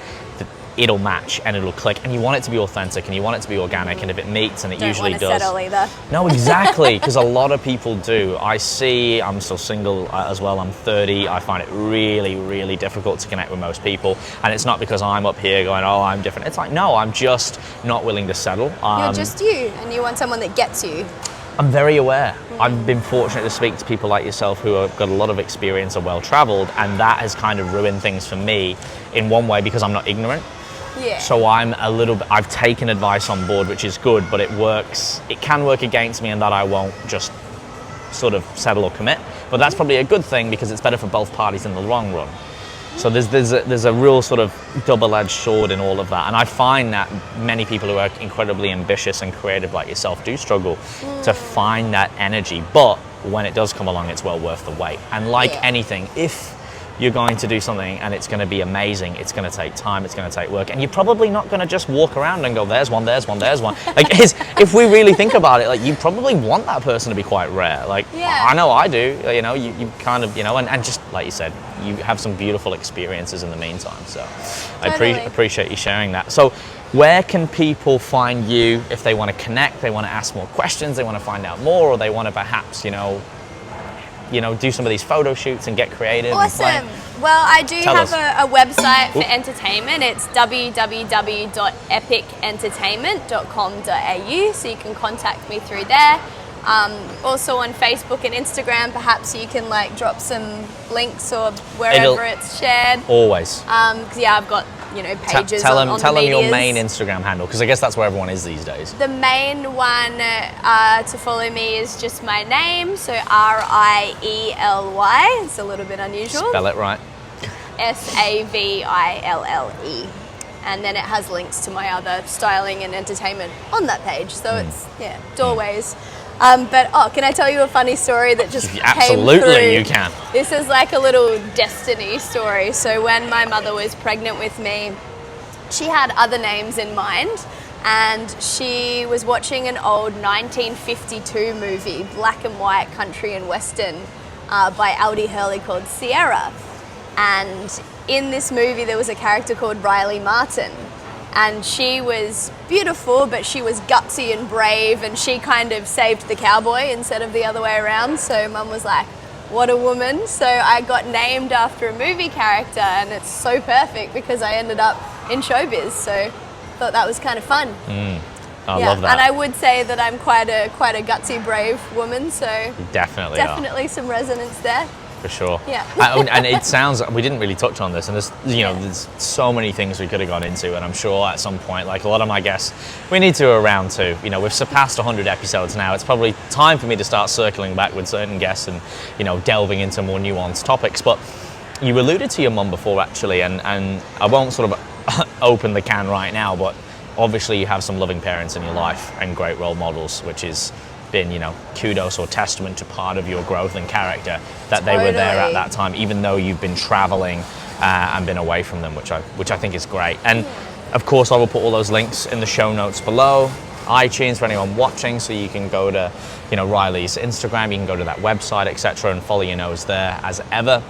it'll match and it'll click, and you want it to be authentic and you want it to be organic, and if it meets, and it usually does. Don't want to settle either. No, exactly, because a lot of people do. I'm still single as well, I'm 30. I find it really, really difficult to connect with most people, and it's not because I'm up here going, oh, I'm different. It's like, no, I'm just not willing to settle. You're just you, and you want someone that gets you. I'm very aware. I've been fortunate to speak to people like yourself who have got a lot of experience, are well-traveled, and that has kind of ruined things for me in one way because I'm not ignorant. Yeah. So I've taken advice on board, which is good, but it can work against me in that I won't just sort of settle or commit. But that's probably a good thing because it's better for both parties in the long run. So there's a real sort of double-edged sword in all of that. And I find that many people who are incredibly ambitious and creative like yourself do struggle to find that energy. But when it does come along, it's well worth the wait. And like anything, if you're going to do something and it's going to be amazing, it's going to take time, it's going to take work, and you're probably not going to just walk around and go, there's one, there's one, there's one. Like, if we really think about it, like, you probably want that person to be quite rare. Like, I know I do, you know, you kind of, you know, and just like you said, you have some beautiful experiences in the meantime. So Totally. I appreciate you sharing that. So where can people find you if they want to connect, they want to ask more questions, they want to find out more, or they want to perhaps, you know, do some of these photo shoots and get creative? Awesome. Well, I do have a website for entertainment. It's www.epicentertainment.com.au, so you can contact me through there. Also on Facebook and Instagram, perhaps you can like drop some links or wherever it's shared. Always. Because I've got pages tell on them your main Instagram handle, because I guess that's where everyone is these days. The main one to follow me is just my name, so Riely. It's a little bit unusual. Spell it right. Saville. And then it has links to my other styling and entertainment on that page. So it's doorways. But can I tell you a funny story that just Absolutely, came through? you can. This is like a little destiny story. So when my mother was pregnant with me, she had other names in mind, and she was watching an old 1952 movie, black and white country and western, by Aldi Hurley called Sierra. And in this movie there was a character called Riely Martin. And she was beautiful, but she was gutsy and brave, and she kind of saved the cowboy instead of the other way around. So Mum was like, what a woman. So I got named after a movie character, and it's so perfect because I ended up in showbiz. So I thought that was kind of fun. I love that. And I would say that I'm quite a gutsy, brave woman. So you definitely some resonance there. For sure. Yeah. And it sounds, we didn't really touch on this, and there's so many things we could have gone into, and I'm sure at some point, like a lot of my guests, we need to around to, we've surpassed 100 episodes now. It's probably time for me to start circling back with certain guests and, delving into more nuanced topics. But you alluded to your mum before, actually, and I won't sort of open the can right now, but obviously you have some loving parents in your life and great role models, which has been, kudos or testament to part of your growth and character, that they were there at that time, even though you've been traveling and been away from them, which I think is great. And of course I will put all those links in the show notes below, iTunes for anyone watching, so you can go to Riely's Instagram, you can go to that website, etc., and follow your nose there as ever.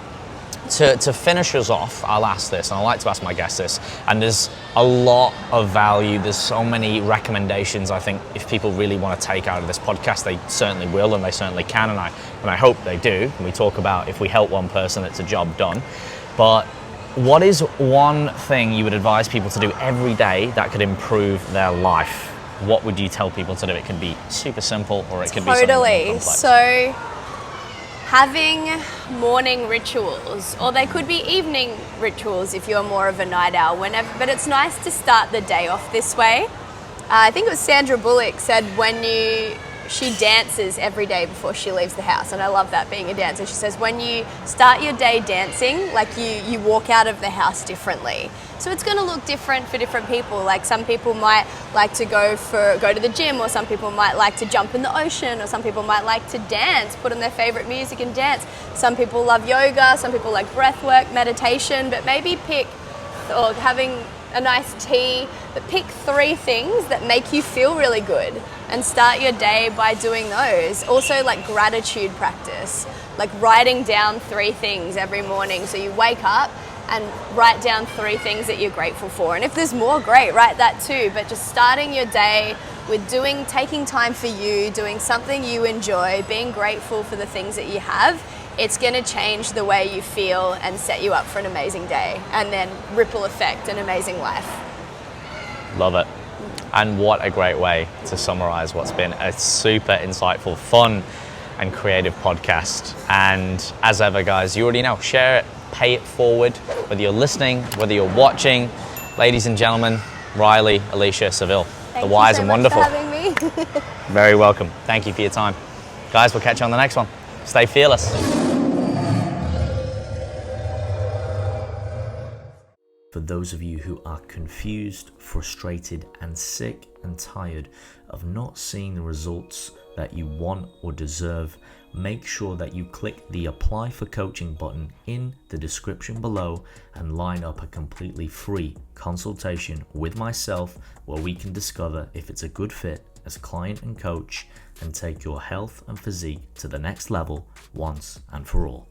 To finish us off, I'll ask this, and I like to ask my guests this, and there's a lot of value, there's so many recommendations. I think if people really want to take out of this podcast, they certainly will, and they certainly can, and I hope they do. And we talk about if we help one person, it's a job done. But what is one thing you would advise people to do every day that could improve their life? What would you tell people to do? It could be super simple, or it could be something more complex. So having morning rituals, or they could be evening rituals if you're more of a night owl, but it's nice to start the day off this way. I think it was Sandra Bullock said she dances every day before she leaves the house, and I love that, being a dancer. She says when you start your day dancing, like you walk out of the house differently. So it's going to look different for different people. Like some people might like to go to the gym, or some people might like to jump in the ocean, or some people might like to dance, put on their favorite music and dance. Some people love yoga, some people like breath work, meditation, but maybe having a nice tea, but pick 3 things that make you feel really good and start your day by doing those. Also, like gratitude practice, like writing down 3 things every morning. So you wake up and write down 3 things that you're grateful for. And if there's more, great, write that too. But just starting your day with taking time for you, doing something you enjoy, being grateful for the things that you have, it's going to change the way you feel and set you up for an amazing day, and then ripple effect an amazing life. Love it. And what a great way to summarize what's been a super insightful, fun and creative podcast. And as ever, guys, you already know, share it, pay it forward, whether you're listening, whether you're watching. Ladies and gentlemen, Riely Alecia Saville, the wise and wonderful. Thank you so much for having me. Very welcome. Thank you for your time. Guys, we'll catch you on the next one. Stay fearless. For those of you who are confused, frustrated, and sick and tired of not seeing the results that you want or deserve, make sure that you click the Apply for Coaching button in the description below and line up a completely free consultation with myself where we can discover if it's a good fit as client and coach and take your health and physique to the next level once and for all.